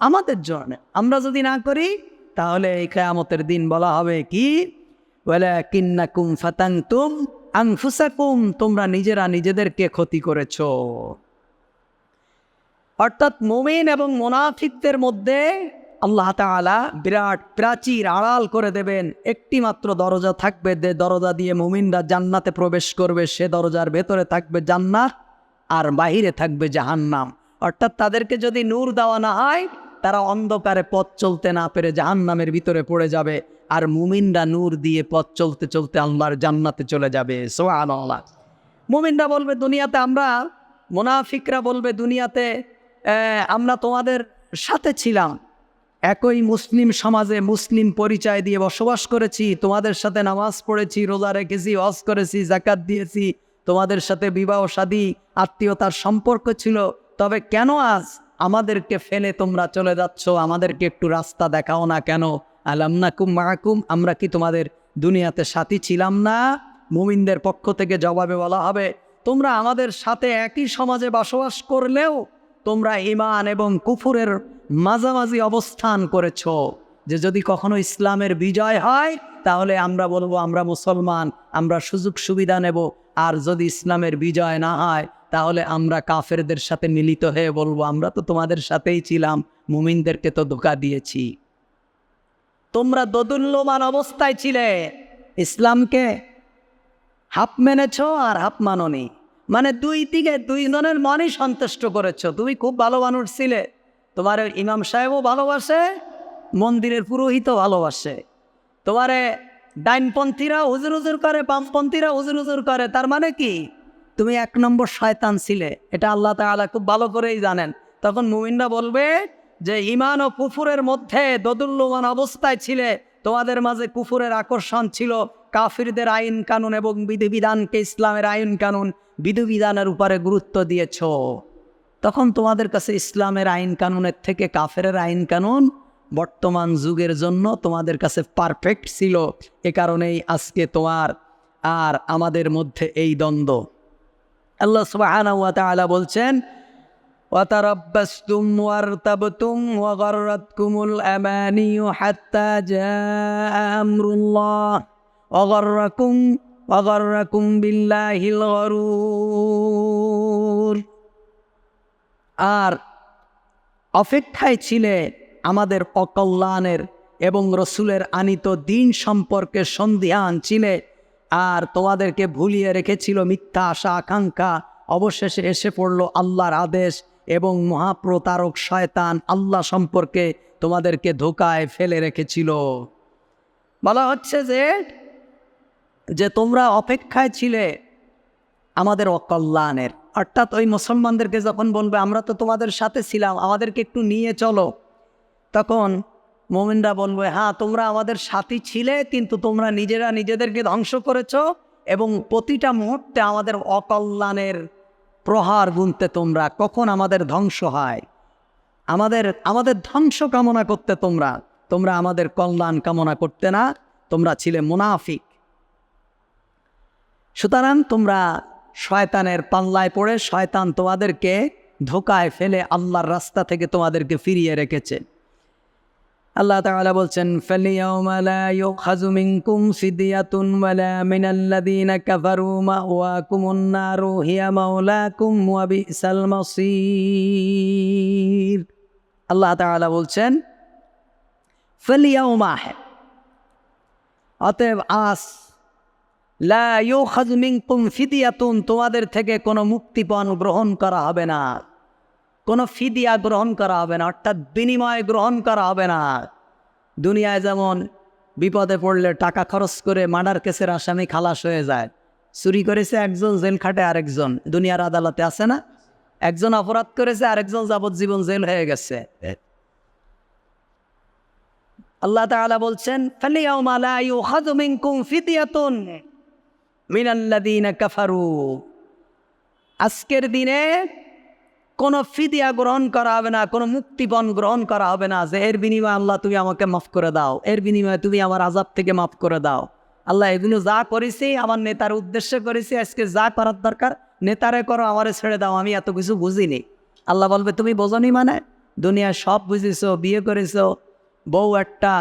আমাদের জন্য। আমরা যদি না করি তাহলে এই কিয়ামতের দিন বলা হবে কি, ওয়ালাকিন্নাকুম ফাতানতুম আনফুসাকুম, তোমরা নিজেরা নিজেদেরকে ক্ষতি করেছো। অর্থাৎ মুমিন এবং মুনাফিকদের মধ্যে আল্লাহ তাআলা বিরাট প্রাচীর আড়াল করে দেবেন। একটি মাত্র দরজা থাকবে, যে দরজা দিয়ে মুমিনরা জান্নাতে প্রবেশ করবে, সে দরজার ভেতরে থাকবে জান্নাত, আর বাহিরে থাকবে জাহান্নাম। অর্থাৎ তাদেরকে যদি নূর দেওয়া না হয়, তারা অন্ধকারে পথ চলতে না পেরে জাহান্নামের ভিতরে পড়ে যাবে, আর মুমিনরা নূর দিয়ে পথ চলতে চলতে আল্লাহর জান্নাতে চলে যাবে। সুবহানাল্লাহ। মুমিনরা বলবে দুনিয়াতে, আমরা, মুনাফিকরা বলবে দুনিয়াতে আমরা তোমাদের সাথে ছিলাম, একই মুসলিম সমাজে মুসলিম পরিচয় দিয়ে বসবাস করেছি, তোমাদের সাথে নামাজ পড়েছি, রোজা রেখেছি, হজ করেছি, জাকাত দিয়েছি, তোমাদের সাথে বিবাহ শাদী আত্মীয়তার সম্পর্ক ছিল, তবে কেন আজ আমাদেরকে ফেলে তোমরা চলে যাচ্ছ? আমাদেরকে একটু রাস্তা দেখাও না কেন? আলাম নাকুম মাআকুম, আমরা কি তোমাদের দুনিয়াতে সাথী ছিলাম না? মুমিনদের পক্ষ থেকে জবাবে বলা হবে, তোমরা আমাদের সাথে একই সমাজে বসবাস করলেও তোমরা ঈমান এবং কুফুরের মাঝামাঝি অবস্থান করেছ। যে যদি কখনো ইসলামের বিজয় হয় তাহলে আমরা বলবো আমরা মুসলমান, আমরা সুযোগ সুবিধা নেব, আর যদি ইসলামের বিজয় না হয় তাহলে আমরা কাফেরদের সাথে মিলিত হয়ে বলবো আমরা তো তোমাদের সাথেই ছিলাম, মুমিনদেরকে তো ধোঁকা দিয়েছি। তোমরা দোদুল্যমান অবস্থায় ছিলে, ইসলামকে হাফ মেনেছ আর হাফ মাননি, মানে দুই দিকে দুই জনের মনই সন্তুষ্ট করেছ। তুমি খুব ভালো মানুষ ছিলে, তোমার ইমাম সাহেবও ভালোবাসে, মন্দিরের পুরোহিতও ভালোবাসে, তোমারে ডাইনপন্থীরা হুজুর হুজুর করে, বামপন্থীরা হুজুর হুজুর করে। তার মানে কি, তুমি এক নম্বর শয়তান ছিলে, এটা আল্লাহ তাআলা খুব ভালো করেই জানেন। তখন মুমিনরা বলবে যে ঈমান ও কুফুরের মধ্যে দোদুল্যমান অবস্থায় ছিলে, তোমাদের মাঝে কুফুরের আকর্ষণ ছিল, কাফিরদের আইন কানুন এবং বিধিবিধানকে ইসলামের আইন কানুন বিধিবিধানের উপরে গুরুত্ব দিয়েছ, তখন তোমাদের কাছে ইসলামের আইন কানুনের থেকে কাফেরের আইন কানুন বর্তমান যুগের জন্য তোমাদের কাছে পারফেক্ট ছিল। এ কারণেই আজকে তোমার আর আমাদের মধ্যে এই দ্বন্দ্ব। আল্লাহ সুবহানাহু ওয়া তাআলা বলছেন, وَتَرَبَّصْتُمْ وَارْتَبْتُمْ وَغَرَّتْكُمُ الْأَمَانِيُّ حَتَّى جَاءَ أَمْرُ اللَّهِ وَغَرَّكُمْ بِاللَّهِ الْغَرُورُ। আর অপেক্ষায় ছিলে আমাদের অকল্যাণের এবং রসুলের আনিত দিন সম্পর্কে সন্দিহান ছিলে, আর তোমাদেরকে ভুলিয়ে রেখেছিল মিথ্যা আশা আকাঙ্ক্ষা। অবশেষে এসে পড়ল আল্লাহর আদেশ এবং মহাপ্রতারক শয়তান আল্লাহ সম্পর্কে তোমাদেরকে ধোকায় ফেলে রেখেছিল। বলা হচ্ছে যে তোমরা অপেক্ষায় ছিলে আমাদের অকল্যাণের, অর্থাৎ ওই মুসলমানদেরকে যখন বলবে আমরা তো তোমাদের সাথে ছিলাম, আমাদেরকে একটু নিয়ে চলো, তখন মুমিনরা বলবে হ্যাঁ তোমরা আমাদের সাথী ছিলে, কিন্তু তোমরা নিজেরা নিজেদেরকে ধ্বংস করেছো এবং প্রতিটা মুহূর্তে আমাদের অকল্যাণের প্রহার গুনতে তোমরা। কখন আমাদের ধ্বংস হয়, আমাদের ধ্বংস কামনা করতে তোমরা আমাদের কল্যাণ কামনা করতে না, তোমরা ছিলে মুনাফিক। সুতরাং তোমরা শয়তানের পাল্লায় পড়ে শয়তান তোমাদেরকে ধোকায় ফেলে আল্লাহর রাস্তা থেকে তোমাদেরকে ফিরিয়ে রেখেছে। আল্লাহ তাআলা বলছেন, ফালিয়াউমা লা ইউখাযু মিনকুম ফিদিয়াতুন ওয়ালা মিনাল্লাযীনা কাফারু মাওয়াকুমুন নারু হিয়া মাওলাকুম ওয়া বিসাল মাসীর। আল্লাহ তাআলা বলছেন ফালিয়াউমা, অতএব আজ, লা ইউখাযু মিনকুম ফিদিয়াতুন, তোমাদের থেকে কোনো মুক্তিপণ গ্রহণ করা হবে না, কোনো ফিদিয়া গ্রহণ করা হবে না, অর্থাৎ বিনিময় গ্রহণ করা হবে না। দুনিয়ায় যেমন বিপদে পড়লে টাকা খরচ করে মার্ডার কেসের আসামি খালাস হয়ে যায়, চুরি করেছে একজন জেল খাটে আরেকজন, দুনিয়ার আদালতে আছে না, একজন অপরাধ করেছে আরেকজন যাবজ্জীবন জেল হয়ে গেছে। আল্লাহ তাআলা বলছেন ফালিয়াউমা লা ইউখাযু মিনকুম ফিদিয়াতুন মিনাল্লাযীনা কাফারু, আজকের দিনে কোনো ফিদিয়া গ্রহণ করা হবে না, কোনো মুক্তিপণ গ্রহণ করা হবে না যে এর বিনিময়ে আল্লাহ তুমি আমাকে মাফ করে দাও, এর বিনিময়ে তুমি আমার আযাব থেকে মাফ করে দাও। আল্লাহ এগুলো যা করেছি আমার নেতার উদ্দেশ্যে করেছি, আজকে যা করার দরকার নেতারে করো, আমারে ছেড়ে দাও, আমি এত কিছু বুঝিনি। আল্লাহ বলবে তুমি বোঝনি মানে, দুনিয়ায় সব বুঝেছো, বিয়ে করেছো, বউ একটা,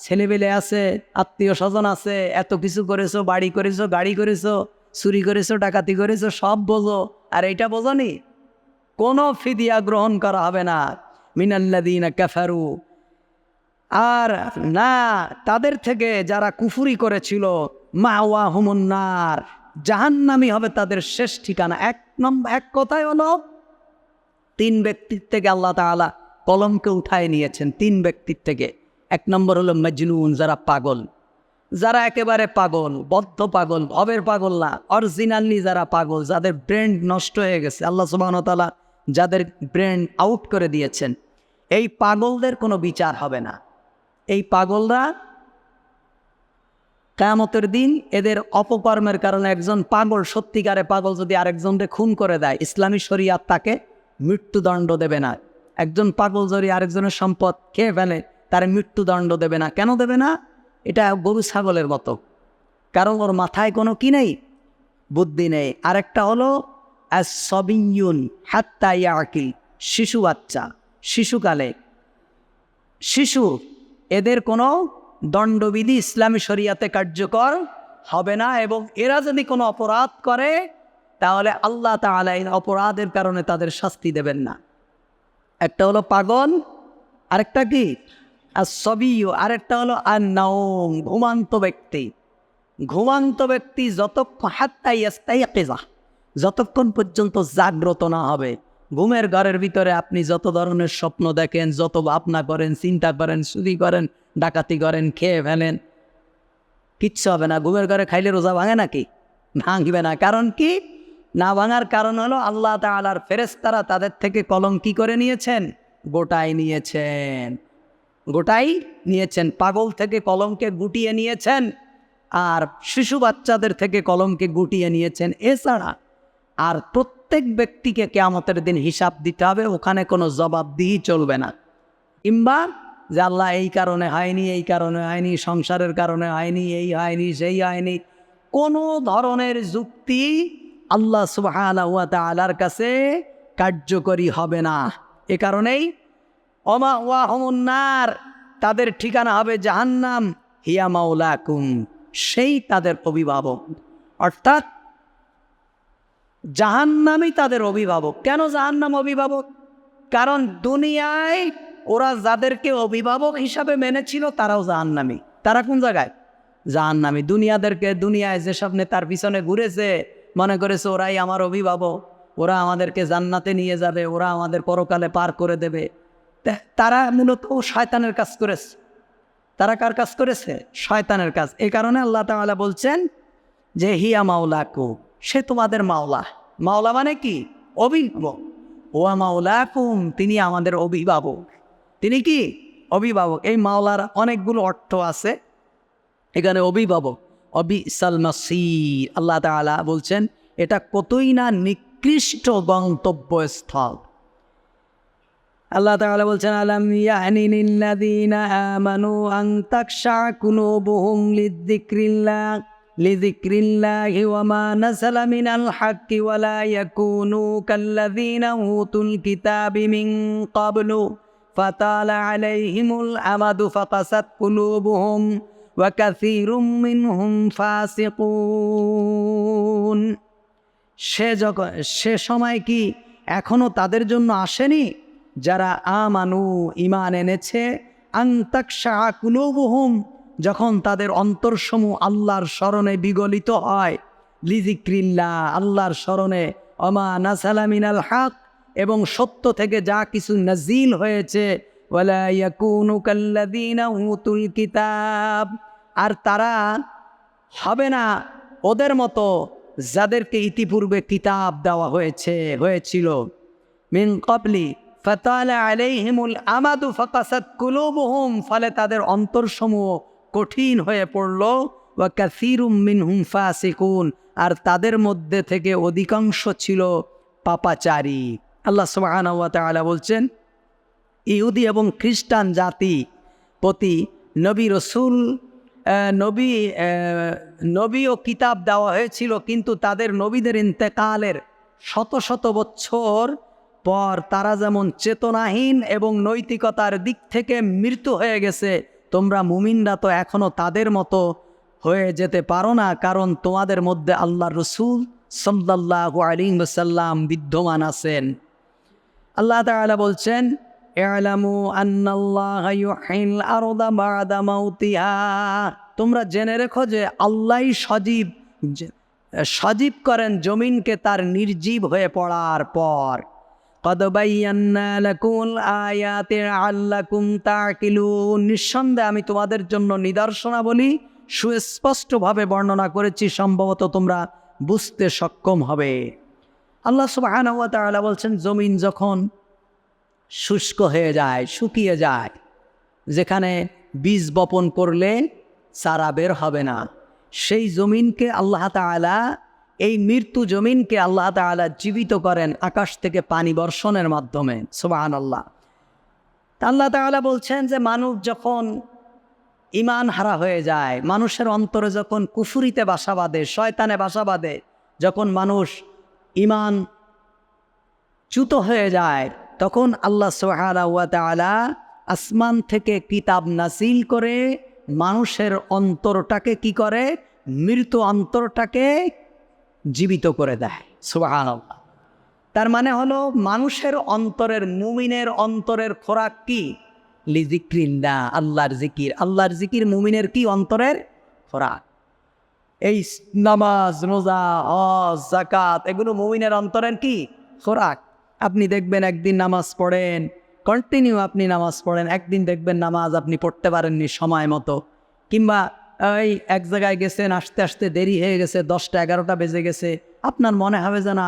ছেলেবেলে আছে, আত্মীয় স্বজন আছে, এত কিছু করেছো, বাড়ি করেছো, গাড়ি করেছো, চুরি করেছো, ডাকাতি করেছো, সব বোঝো, আর এইটা বোঝনি? কোনো ফিদিয়া গ্রহণ করা হবে না মিনাল্লাযীনা কাফারু, আর না তাদের থেকে যারা কুফরি করেছিল, মাওয়াহুমুন নার, জাহান্নামী হবে তাদের শেষ ঠিকানা। এক কথায় হলো তিন ব্যক্তির থেকে আল্লাহ তাআলা কলমকে উঠায় নিয়েছেন, তিন ব্যক্তির থেকে। এক নম্বর হলো মজনুন, যারা পাগল, যারা একেবারে পাগল, বদ্ধ পাগল, ভবের পাগল না, অরিজিনালি যারা পাগল, যাদের ব্রেন নষ্ট হয়ে গেছে, আল্লাহ সুবহানাহু ওয়া তাআলা যাদের ব্রেন আউট করে দিয়েছেন, এই পাগলদের কোনো বিচার হবে না। এই পাগলরা কিয়ামতের দিন এদের অপকর্মের কারণে, একজন পাগল, সত্যিকারে পাগল যদি আরেকজনকে খুন করে দেয়, ইসলামী শরিয়াত তাকে মৃত্যুদণ্ড দেবে না। একজন পাগল যদি আরেকজনের সম্পদ খেয়ে ফেলে তার মৃত্যুদণ্ড দেবে না। কেন দেবে না? এটা গরু ছাগলের মতো, কারণ ওর মাথায় কোনো কি নেই, বুদ্ধি নেই। আরেকটা হলো as-sabiyyun hatta ya'qil, শিশু বাচ্চা, শিশুকালে শিশু, এদের কোনো দণ্ডবিধি ইসলামী শরিয়াতে কার্যকর হবে না, এবং এরা যদি কোনো অপরাধ করে তাহলে আল্লাহ তাআলা এই অপরাধের কারণে তাদের শাস্তি দেবেন না। একটা হলো পাগল, আরেকটা কি as-sabiyyu, আরেকটা হলো an-nawm, ঘুমান্ত ব্যক্তি। ঘুমান্ত ব্যক্তি যতক্ষণ হাত্তা ইয়াস্তাইকিযা, যতক্ষণ পর্যন্ত জাগ্রত না হবে। ঘুমের ঘরের ভিতরে আপনি যত ধরনের স্বপ্ন দেখেন, যত ভাবনা করেন, চিন্তা করেন, চুরি করেন, ডাকাতি করেন, খেয়ে ফেলেন, কিচ্ছু হবে না। ঘুমের ঘরে খাইলে রোজা ভাঙে নাকি? ভাঙবে না। কারণ কি? না ভাঙার কারণ হলো আল্লাহ তাআলার ফেরেশতারা তাদের থেকে কলম কি করে নিয়েছেন? গোটাই নিয়েছেন, গোটাই নিয়েছেন। পাগল থেকে কলমকে গুটিয়ে নিয়েছেন, আর শিশু বাচ্চাদের থেকে কলমকে গুটিয়ে নিয়েছেন। এছাড়া আর প্রত্যেক ব্যক্তিকে কিয়ামতের দিন হিসাব দিতে হবে, ওখানে কোনো জবাবদিহি চলবে না। কিংবা যে আল্লাহ এই কারণে হয়নি, এই কারণে হয়নি, সংসারের কারণে হয়নি, এই হয়নি, সেই হয়নি, কোনো ধরনের যুক্তি আল্লাহ সুবহানাহু ওয়া তাআলার কাছে কার্যকরী হবে না। এ কারণেই ওয়াহুমুন নার, তাদের ঠিকানা হবে জাহান্নাম, হিয়া মাওলাকুম, সেই তাদের অভিভাবক। অর্থাৎ জাহান্নামই তাদের অভিভাবক। কেন জাহান্নাম অভিভাবক? কারণ দুনিয়ায় ওরা যাদেরকে অভিভাবক হিসাবে মেনেছিল তারাও জাহান্নামী। তারা কোন জায়গায়? জাহান্নামী। দুনিয়ায় যেসব নেতার পিছনে ঘুরেছে, মনে করেছে ওরাই আমার অভিভাবক, ওরা আমাদেরকে জান্নাতে নিয়ে যাবে, ওরা আমাদের পরকালে পার করে দেবে, তারা মূলত শয়তানের কাজ করেছে। তারা কার কাজ করেছে? শয়তানের কাজ। এই কারণে আল্লাহ তাআলা বলছেন যে হিয়া মাওলাকুম, সে তোমাদের মাওলা। মাওলা মানে কি? অভিভাবক। ওয়া মাওলাকুম, তিনি আমাদের অভিভাবক। তিনি কি? অভিভাবক। এই মাওলার অনেকগুলো অর্থ আছে। এখানে অভিভাবক, অবিসাল মাসীর, আল্লাহ তাআলা বলছেন এটা কতই না নিকৃষ্ট গন্তব্যস্থল। আল্লাহ তাআলা বলছেন আলাম ইয়ানি লিল্লাযীনা আমানু আন তাখশা কুলুবুহুম লিযিকরিল্লাহি ওয়া মা নাযালা মিনাল হাক্কি ওয়া লা ইয়াকুনু কাল্লাযীনা উতুল কিতাবি মিন ক্বাবলু ফাতালা আলাইহিমুল আমাদু ফাকাসাত কুলুবুহুম ওয়া কাসীরুম মিনহুম ফাসিকুন। সে সময় কি এখনো তাদের জন্য আসেনি যারা আমানু, ঈমান এনেছে, আন তাখশা কুলুবুহুম, যখন তাদের অন্তরসমূহ আল্লাহর স্মরণে বিগলিত হয়, লিযিকরিল্লাহ, আল্লাহর স্মরণে, ওমা নাযালা মিনাল হক, এবং সত্য থেকে যা কিছু নাজিল হয়েছে, ওয়ালা ইয়াকুনু কাল্লাযীনা উতুল কিতাব, আর তারা হবে না ওদের মতো যাদেরকে ইতিপূর্বে কিতাব দেওয়া হয়েছিল, মিন ক্বাবলি ফাতালা আলাইহিমুল আমাদু ফাকাসাত কুলুবুহুম, ফলে তাদের অন্তরসমূহ কঠিন হয়ে পড়ল, ওয়া কাসীরুম মিনহুম ফাসিকুন, আর তাদের মধ্যে থেকে অধিকাংশ ছিল পাপাচারী। আল্লাহ সুবহানাহু ওয়া তাআলা বলছেন ইহুদি এবং খ্রিস্টান জাতি প্রতি নবী ও কিতাব দেওয়া হয়েছিল, কিন্তু তাদের নবীদের ইন্তেকালের শত শত বছর পর তারা যেমন চেতনাহীন এবং নৈতিকতার দিক থেকে মৃত্যু হয়ে গেছে, তোমরা মুমিনরা তো এখনও তাদের মতো হয়ে যেতে পারো না, কারণ তোমাদের মধ্যে আল্লাহর রাসূল সাল্লাল্লাহু আলাইহি ওয়াসাল্লাম বিদ্যমান আছেন। আল্লাহ তাআলা বলছেন ই'লামু আন্নাল্লাহা ইউহয়িল আরদা বা'দা মাউতিহা, তোমরা জেনে রেখো যে আল্লাহই সজীব করেন জমিনকে তার নির্জীব হয়ে পড়ার পর। কদ বায়্যানা লাকুল আয়াতি লাআল্লাকুম তা'কিলুন, নিঃসন্দেহে আমি তোমাদের জন্য নিদর্শনাবলী সুস্পষ্টভাবে বর্ণনা করেছি, সম্ভবত তোমরা বুঝতে সক্ষম হবে। আল্লাহ সুবহানাহু ওয়া তাআলা বলছেন জমিন যখন শুষ্ক হয়ে যায়, শুকিয়ে যায়, যেখানে বীজ বপন করলে চারা বের হবে না, সেই জমিনকে আল্লাহ তাআলা, এই মৃত্যু জমিনকে আল্লাহ তাআলা জীবিত করেন আকাশ থেকে পানি বর্ষণের মাধ্যমে। সুবহানাল্লাহ। আল্লাহ তাআলা বলছেন যে মানুষ যখন ঈমান হারা হয়ে যায়, মানুষের অন্তরে যখন কুফরিতে বাসা বাঁধে, শয়তানে বাসা বাঁধে, যখন মানুষ ঈমান চ্যুত হয়ে যায়, তখন আল্লাহ সুবহানাহু ওয়া তাআলা আসমান থেকে কিতাব নাযিল করে মানুষের অন্তরটাকে কি করে? মৃত অন্তরটাকে জীবিত করে দেয়। সুবহানাল্লাহ। তার মানে হলো মানুষের অন্তরের, মুমিনের অন্তরের খোরাক কি? লিযিকরিল্লাহ, আল্লাহর জিকির। আল্লাহর জিকির মুমিনের কি? অন্তরের খোরাক। এই নামাজ, রোজা, হজ, যাকাত, এগুলো মুমিনের অন্তরের কি? খোরাক। আপনি দেখবেন একদিন নামাজ পড়েন, কন্টিনিউ আপনি নামাজ পড়েন, একদিন দেখবেন নামাজ আপনি পড়তে পারেননি সময় মতো, কিংবা এই এক জায়গায় গেছেন, আসতে আসতে দেরি হয়ে গেছে, 10টা 11টা বেজে গেছে, আপনার মনে হবে যেন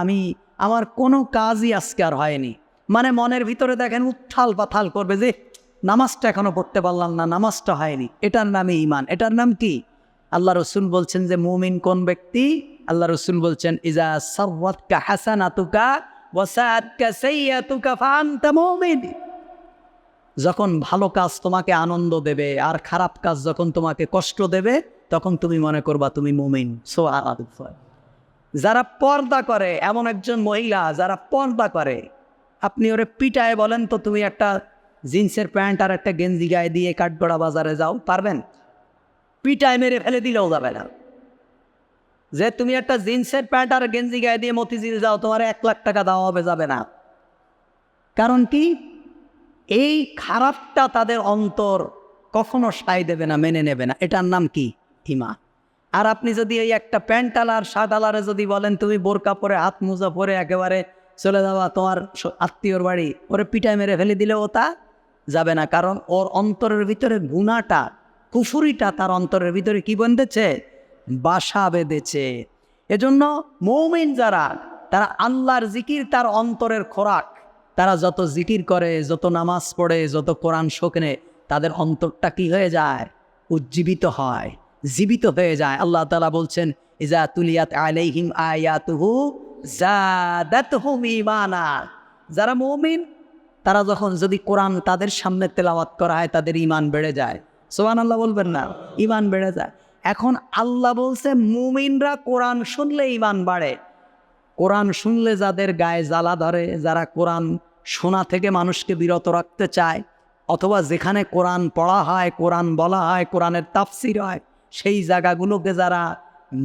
আমার কোনো কাজই আজকে আর হয়নি। মানে মনের ভিতরে দেখেন উত্থাল পাথাল করবে যে নামাজটা এখনো পড়তে পারলাম না, নামাজটা হয়নি, এটার নামে ইমান। এটার নাম কি? আল্লাহ রসুল বলছেন যে মুমিন কোন ব্যক্তি? আল্লাহ রসুল বলছেন ইজা সাররাতকা হাসানাতুকা ওয়া সাআতকা সাইয়্যাতুকা ফাআনতা মুমিন। যখন ভালো কাজ তোমাকে আনন্দ দেবে আর খারাপ কাজ যখন তোমাকে কষ্ট দেবে, তখন তুমি মনে করবা তুমি মুমিন। সুবহানাল্লাহ। যারা পর্দা করে, এমন একজন মহিলা যারা পর্দা করে, আপনি ওরে পিটায় বলেন তো তুমি একটা জিন্সের প্যান্ট আর একটা গেঞ্জি গায়ে দিয়ে কাঠগড়া বাজারে যাও, পারবেন? পিটায় মেরে ফেলে দিলেও যাবে না। যে তুমি একটা জিন্সের প্যান্ট আর গেঞ্জি গায়ে দিয়ে মতিঝিল যাও, তোমার 1 লাখ টাকা দেওয়া হবে, যাবে না। কারণ কি? এই খারাপটা তাদের অন্তর কখনো সায় দেবে না, মেনে নেবে না। এটার নাম কি? ঈমান। আর আপনি যদি এই একটা প্যান্ট আলার শার্ট আলারে যদি বলেন তুমি বোরকা পরে হাত মোজা পরে একেবারে চলে যাওয়া তোমার আত্মীয়র বাড়ি, ওরে পিটায় মেরে ফেলে দিলে ও তা যাবে না। কারণ ওর অন্তরের ভিতরে গুনাহটা, কুফুরিটা তার অন্তরের ভিতরে কি বেঁধেছে? বাসা বেঁধেছে। এজন্য মুমিন যারা, তারা আল্লাহর জিকির তার অন্তরের খোরাক। তারা যত জিকির করে, যত নামাজ পড়ে, যত কোরআন শোনে, তাদের অন্তরটা কি হয়ে যায়? উজ্জীবিত হয়, জীবিত হয়ে যায়। আল্লাহ তাআলা বলছেন ইজা তুলিয়াত আলাইহিম আয়াতুহু জাদাতহুম ঈমানা। যারা মুমিন তারা যখন যদি কোরআন তাদের সামনে তেলাওয়াত করা হয়, তাদের ঈমান বেড়ে যায়। সুবহানাল্লাহ বলবেন না? ঈমান বেড়ে যায়। এখন আল্লাহ বলছে মুমিনরা কোরআন শুনলে ঈমান বাড়ে। কোরআন শুনলে যাদের গায়ে জ্বালা ধরে, যারা কোরআন শোনা থেকে মানুষকে বিরত রাখতে চায়, অথবা যেখানে কোরআন পড়া হয়, কোরআন বলা হয়, কোরআনের তাফসির হয়, সেই জায়গাগুলোকে যারা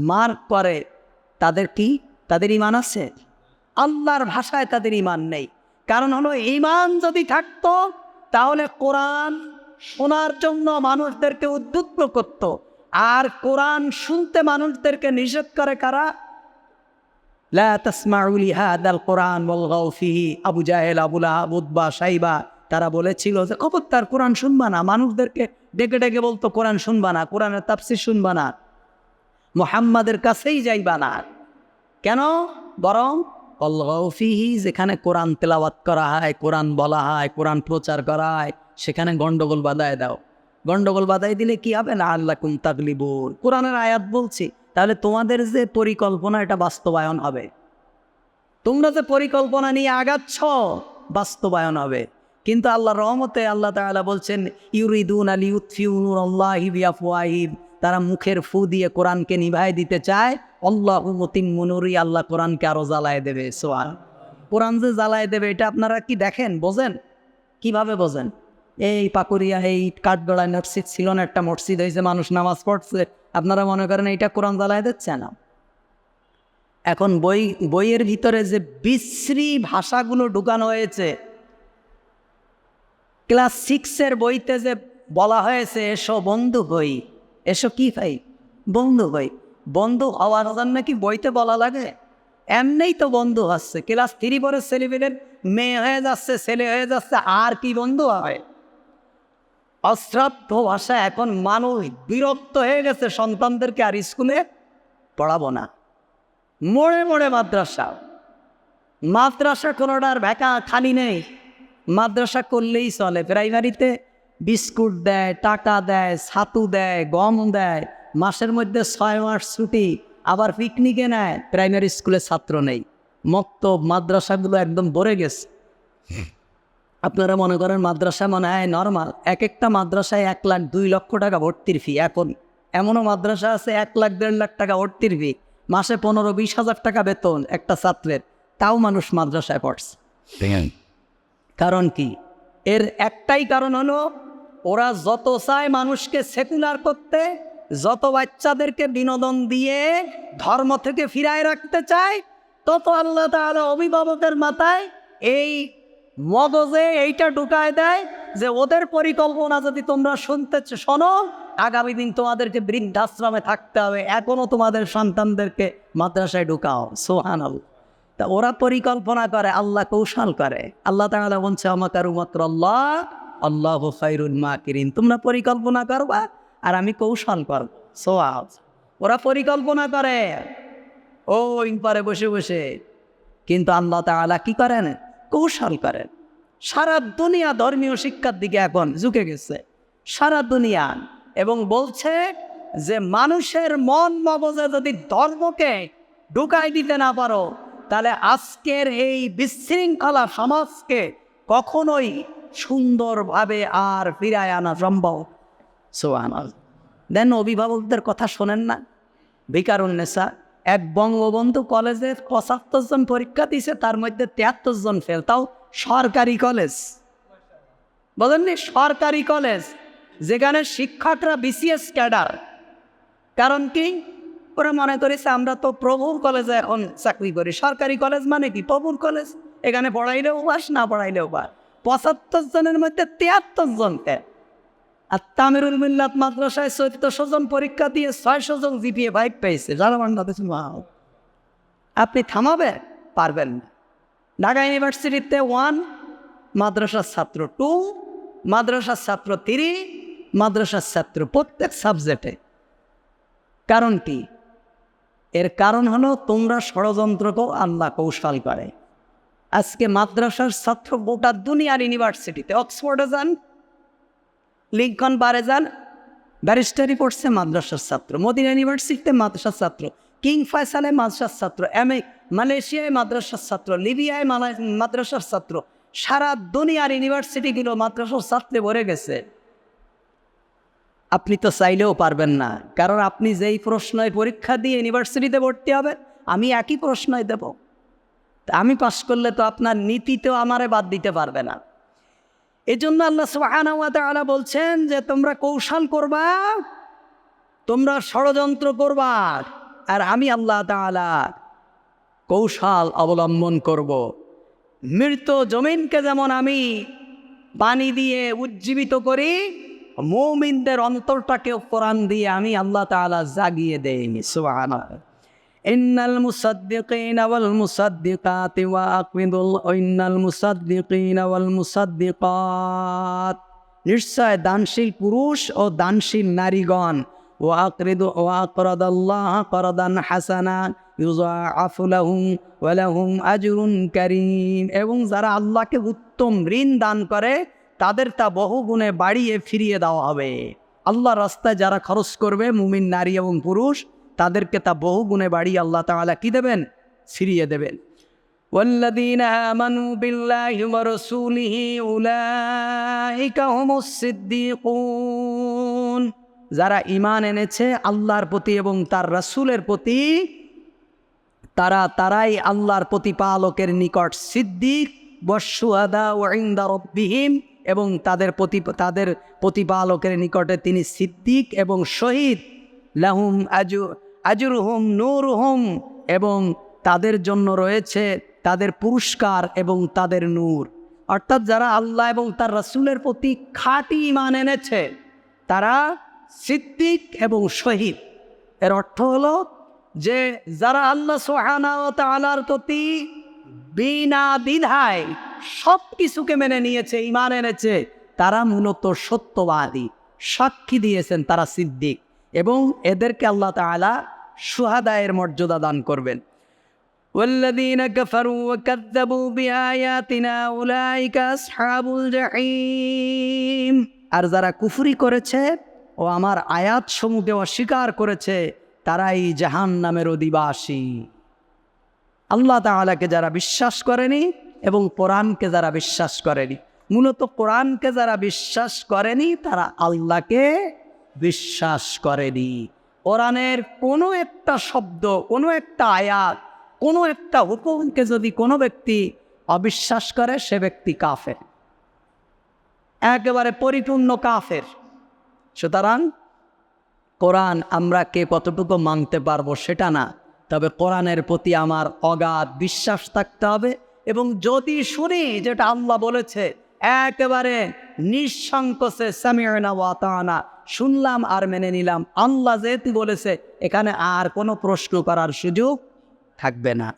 মার্ক করে, তাদের কি? তাদের ঈমান আছে? আল্লাহর ভাষায় তাদের ঈমান নেই। কারণ হলো ঈমান যদি থাকতো তাহলে কোরআন শোনার জন্য মানুষদেরকে উদ্বুদ্ধ করত। আর কোরআন শুনতে মানুষদেরকে নিষেধ করে কারা? লা তাসমাউ লিহাদাল কোরআন ওয়ালগাউ ফিহি। আবু জাহেল, আবু লাহাব, উতবা, শাইবা তারা বলেছিল যে খবরদার কোরআন শুনবা না। মানুষদেরকে ডেকে ডেকে বলতো কোরআন শুনবা না, কোরআনের তাফসীর শুনবা না, মুহাম্মাদের কাছেই যাইবা না। কেন? বরং ওয়ালগাউ ফিহি, যেখানে কোরআন তেলাওয়াত করা হয়, কোরআন বলা হয়, কোরআন প্রচার করা হয়, সেখানে গন্ডগোল বাধায় দাও। গন্ডগোল বাধাই দিলে কি হবে? না আল্লাকুম তাগলিবুন। কোরআনের আয়াত বলছি, তাহলে তোমাদের যে পরিকল্পনা এটা বাস্তবায়ন হবে। তোমরা যে পরিকল্পনা নিয়ে আগাচ্ছ বাস্তবায়ন হবে। কিন্তু আল্লাহর রহমতে আল্লাহ তাআলা বলছেন ইউরিদুনা লিইউতফিউ নূরাল্লাহি বিআফওয়াহিহিম। তারা মুখের ফু দিয়ে কোরআনকে নিভায় দিতে চায়। আল্লাহু মুতিম্মু নূরি, আল্লাহ কোরআনকে আরো জ্বালায় দেবে। সুবহান। কোরআন যে জ্বালায় দেবে এটা আপনারা কি দেখেন, বোঝেন? কিভাবে বোঝেন? এই পাকুরিয়া, এই কাঠগড়ায় মসজিদ ছিল না, একটা মসজিদ হয়েছে, মানুষ নামাজ পড়ছে, আপনারা মনে করেন এইটা কোরআন জ্বালায় দিচ্ছে না? এখন বইয়ের ভিতরে যে বিশ্রী ভাষাগুলো ঢুকানো হয়েছে, ক্লাস 6-এর বইতে যে বলা হয়েছে এসো বন্ধু হই, এসো কি ভাই? বন্ধু হই। বন্ধু হওয়ার জন্য কি বইতে বলা লাগে? এমনিই তো বন্ধু হচ্ছে। ক্লাস 3 পরে ছেলেমেয়েদের মেয়ে হয়ে যাচ্ছে, ছেলে হয়ে যাচ্ছে, আর কি বন্ধু হয়? অশ্রাব্য ভাষা। এখন মানুষ বিরক্ত হয়ে গেছে, সন্তানদেরকে আর স্কুলে পড়াবো না। মোড়ে মোড়ে মাদ্রাসা। মাদ্রাসা কোনোটার ভেকা খালি নেই। মাদ্রাসা করলেই চলে। প্রাইমারিতে বিস্কুট দেয়, টাকা দেয়, ছাতু দেয়, গম দেয়, মাসের মধ্যে 6 মাস ছুটি, আবার পিকনিকে নেয়। প্রাইমারি স্কুলে ছাত্র নেই। মক্তব মাদ্রাসাগুলো একদম ভরে গেছে। আপনারা মনে করেন মাদ্রাসা মনে হয় নর্মাল। এক একটা মাদ্রাসায় 1 লাখ 2 লক্ষ টাকা ভর্তির ফি। এখন এমনও মাদ্রাসা আছে 1 লাখ 1.5 লাখ টাকা ভর্তির ফি, মাসে 15-20 হাজার টাকা বেতন একটা ছাত্রের, তাও মানুষ মাদ্রাসায় পড়ছে। কারণ কি? এর একটাই কারণ হলো ওরা যত চায় মানুষকে সেকুলার করতে, যত বাচ্চাদেরকে বিনোদন দিয়ে ধর্ম থেকে ফিরায় রাখতে চায়, তত আল্লাহ তাআলা অভিভাবকের মাথায় এই মগজে এইটা ঢুকায় দেয় যে ওদের পরিকল্পনা যদি তোমরা শোনো, আগামী দিন তোমাদেরকে বৃদ্ধাশ্রমে থাকতে হবে, এখনো তোমাদের সন্তানদেরকে মাদ্রাসায় ঢুকাও। সুবহানাল্লাহ। তা ওরা পরিকল্পনা করে, আল্লাহ কৌশল করে। আল্লাহ তাআলা বলছে আমাকারু মাকরাল্লাহ আল্লাহু খায়রুল মাকিরিন। তোমরা পরিকল্পনা করবা আর আমি কৌশল করব। সোয়াব। ওরা পরিকল্পনা করে ওই পারে বসে বসে, কিন্তু আল্লাহ তাআলা কি করেন? কৌশল করেন। সারা দুনিয়া ধর্মীয় শিক্ষার দিকে এখন ঝুঁকে গেছে, সারা দুনিয়া, এবং বলছে যে মানুষের মন মগজে যদি ধর্মকে ঢুকাই দিতে না পারো, তাহলে আজকের এই বিশৃঙ্খলা সমাজকে কখনোই সুন্দরভাবে আর ফিরায় আনা সম্ভব। দেন অভিভাবকদের কথা শোনেন না। ভিকারুন্নেসা, এক বঙ্গবন্ধু কলেজের ৭৫ জন পরীক্ষা দিয়েছে, তার মধ্যে ৭৩ জন ফেল, তাও সরকারি কলেজ। বলেননি, সরকারি কলেজ, যেখানে শিক্ষকরা বিসিএস ক্যাডার। কারণ কি? ওরা মনে করেছে আমরা তো প্রভুর কলেজে এখন চাকরি করি। সরকারি কলেজ মানে কি? প্রভুর কলেজ, এখানে পড়াইলেও বাস, না পড়াইলেও বাস। ৭৫ জনের মধ্যে ৭৩ জন ফেল। আর তামিরুল মিল্লাত মাদ্রাসায় ১৪০০ জন পরীক্ষা দিয়ে ৬০০ জন জিপিএ 5 পেয়েছে। যারা বাংলাদেশ, আপনি থামাবে পারবেন না। ঢাকা ইউনিভার্সিটিতে 1 মাদ্রাসার ছাত্র, 2 মাদ্রাসার ছাত্র, 3 মাদ্রাসার ছাত্র, প্রত্যেক সাবজেক্টে। কারণ কি? এর কারণ হলো তোমরা ষড়যন্ত্র করো, আল্লাহ কৌশল করে। আজকে মাদ্রাসার ছাত্র গোটা দুনিয়ার ইউনিভার্সিটিতে, অক্সফোর্ডে যান, লিঙ্কন বারে যান, ব্যারিস্টারি পড়ছে মাদ্রাসার ছাত্র, মদিনা ইউনিভার্সিটিতে মাদ্রাসার ছাত্র, কিং ফয়সালে মাদ্রাসার ছাত্র, মালয়েশিয়ায় মাদ্রাসার ছাত্র, লিবিয়ায় মাদ্রাসার ছাত্র, সারা দুনিয়ার ইউনিভার্সিটিগুলো মাদ্রাসার ছাত্রে ভরে গেছে। আপনি তো চাইলেও পারবেন না, কারণ আপনি যেই প্রশ্নয় পরীক্ষা দিয়ে ইউনিভার্সিটিতে ভর্তি হবেন, আমি একই প্রশ্নই দেব। আমি পাস করলে তো আপনার নীতিতেও আমারে বাদ দিতে পারবে না। এই জন্য আল্লাহ সুবহানাহু ওয়া তাআলা বলছেন যে তোমরা কৌশল করবা, তোমরা ষড়যন্ত্র করবা, আর আমি আল্লাহ তাআলা কৌশল অবলম্বন করব। মৃত জমিনকে যেমন আমি পানি দিয়ে উজ্জীবিত করি, মুমিনদের অন্তরটাকে কোরআন দিয়ে আমি আল্লাহ তাআলা জাগিয়ে দেই। সুবহানাল্লাহ। ইন্নাল মুসাদ্দিকিনা ওয়াল মুসাদ্দিকাতি ওয়া আকিদুল ইন্নাল মুসাদ্দিকিনা ওয়াল মুসাদ্দিকাত, নিশ্চয় দানশীল পুরুষ ও দানশীল নারীগণ, ওয়া আকরাদাল্লাহ করদান হাসানা ইউযাআফু লাহুম ওয়া লাহুম আজরুন কারীম, এবং যারা আল্লাহকে উত্তম ঋণ দান করে তাদের তা বহুগুণে বাড়িয়ে ফিরিয়ে দেওয়া হবে। আল্লাহর রাস্তায় যারা খরচ করবে, মুমিন নারী এবং পুরুষ, তাদেরকে তা বহুগুণে বাড়িয়ে আল্লাহ তাআলা কি দেবেন? ফিরিয়ে দেবেন। ওয়াল্লাযীনা আমানু বিল্লাহি ওয়া রাসূলিহি উলাইকা হুমুস সিদ্দীকুন, যারা ঈমান এনেছে আল্লাহর প্রতি এবং তার রাসূলের প্রতি, তারাই আল্লাহর প্রতিপালকের নিকট সিদ্দিক, ওয়াশ-শুহাদা ওয়া ইনদা রাব্বিহিম, এবং তাদের প্রতিপালকের নিকটে তিনি সিদ্দিক এবং শহীদ। লাহুম আজরুহুম নূরুহুম, এবং তাদের জন্য রয়েছে তাদের পুরস্কার এবং তাদের নূর। অর্থাৎ যারা আল্লাহ এবং তার রাসূলের প্রতি খাঁটি ঈমান এনেছে তারা সিদ্দিক এবং শহীদ। এর অর্থ হলো যে যারা আল্লাহ সুবহানাহু ওয়া তাআলার প্রতি বিনা দ্বিধায় সব কিছুকে মেনে নিয়েছে, ঈমান এনেছে, তারা মূলত সত্যবাদী, সাক্ষী দিয়েছেন, তারা সিদ্দিক, এবং এদেরকে আল্লাহ তাআলা শুহাদায়ের মর্যাদা দান করবেন। ওয়াল্লাযীনা কাফারু ওয়া কাযযাবু বিআয়াতিনা উলাইকা আসহাবুল জাহিম, আর যারা কুফরি করেছে ও আমার আয়াতসমূহকে অস্বীকার করেছে তারাই জাহান্নামের অধিবাসী। আল্লাহ তাআলাকে যারা বিশ্বাস করেনি এবং কোরআনকে যারা বিশ্বাস করেনি, মূলত কোরআনকে যারা বিশ্বাস করেনি তারা আল্লাহকে বিশ্বাস করেনি। কোরআনের কোনো একটা শব্দ, কোনো একটা আয়াত, কোনো একটা হুকুমকে যদি কোনো ব্যক্তি অবিশ্বাস করে, সে ব্যক্তি কাফের, একেবারে পরিপূর্ণ কাফের। সুতরাং কোরআন আমরা কে কতটুকু মানতে পারবো সেটা না, তবে কোরআনের প্রতি আমার অগাধ বিশ্বাস থাকতে হবে, এবং যদি শুনি যেটা আল্লাহ বলেছে একেবারে নিঃসংকোচে সামি'না ওয়া আতা'না, শুনলাম আর মেনে নিলাম, আল্লাহ যেহেতু বলেছে এখানে আর কোনো প্রশ্ন করার সুযোগ থাকবে না।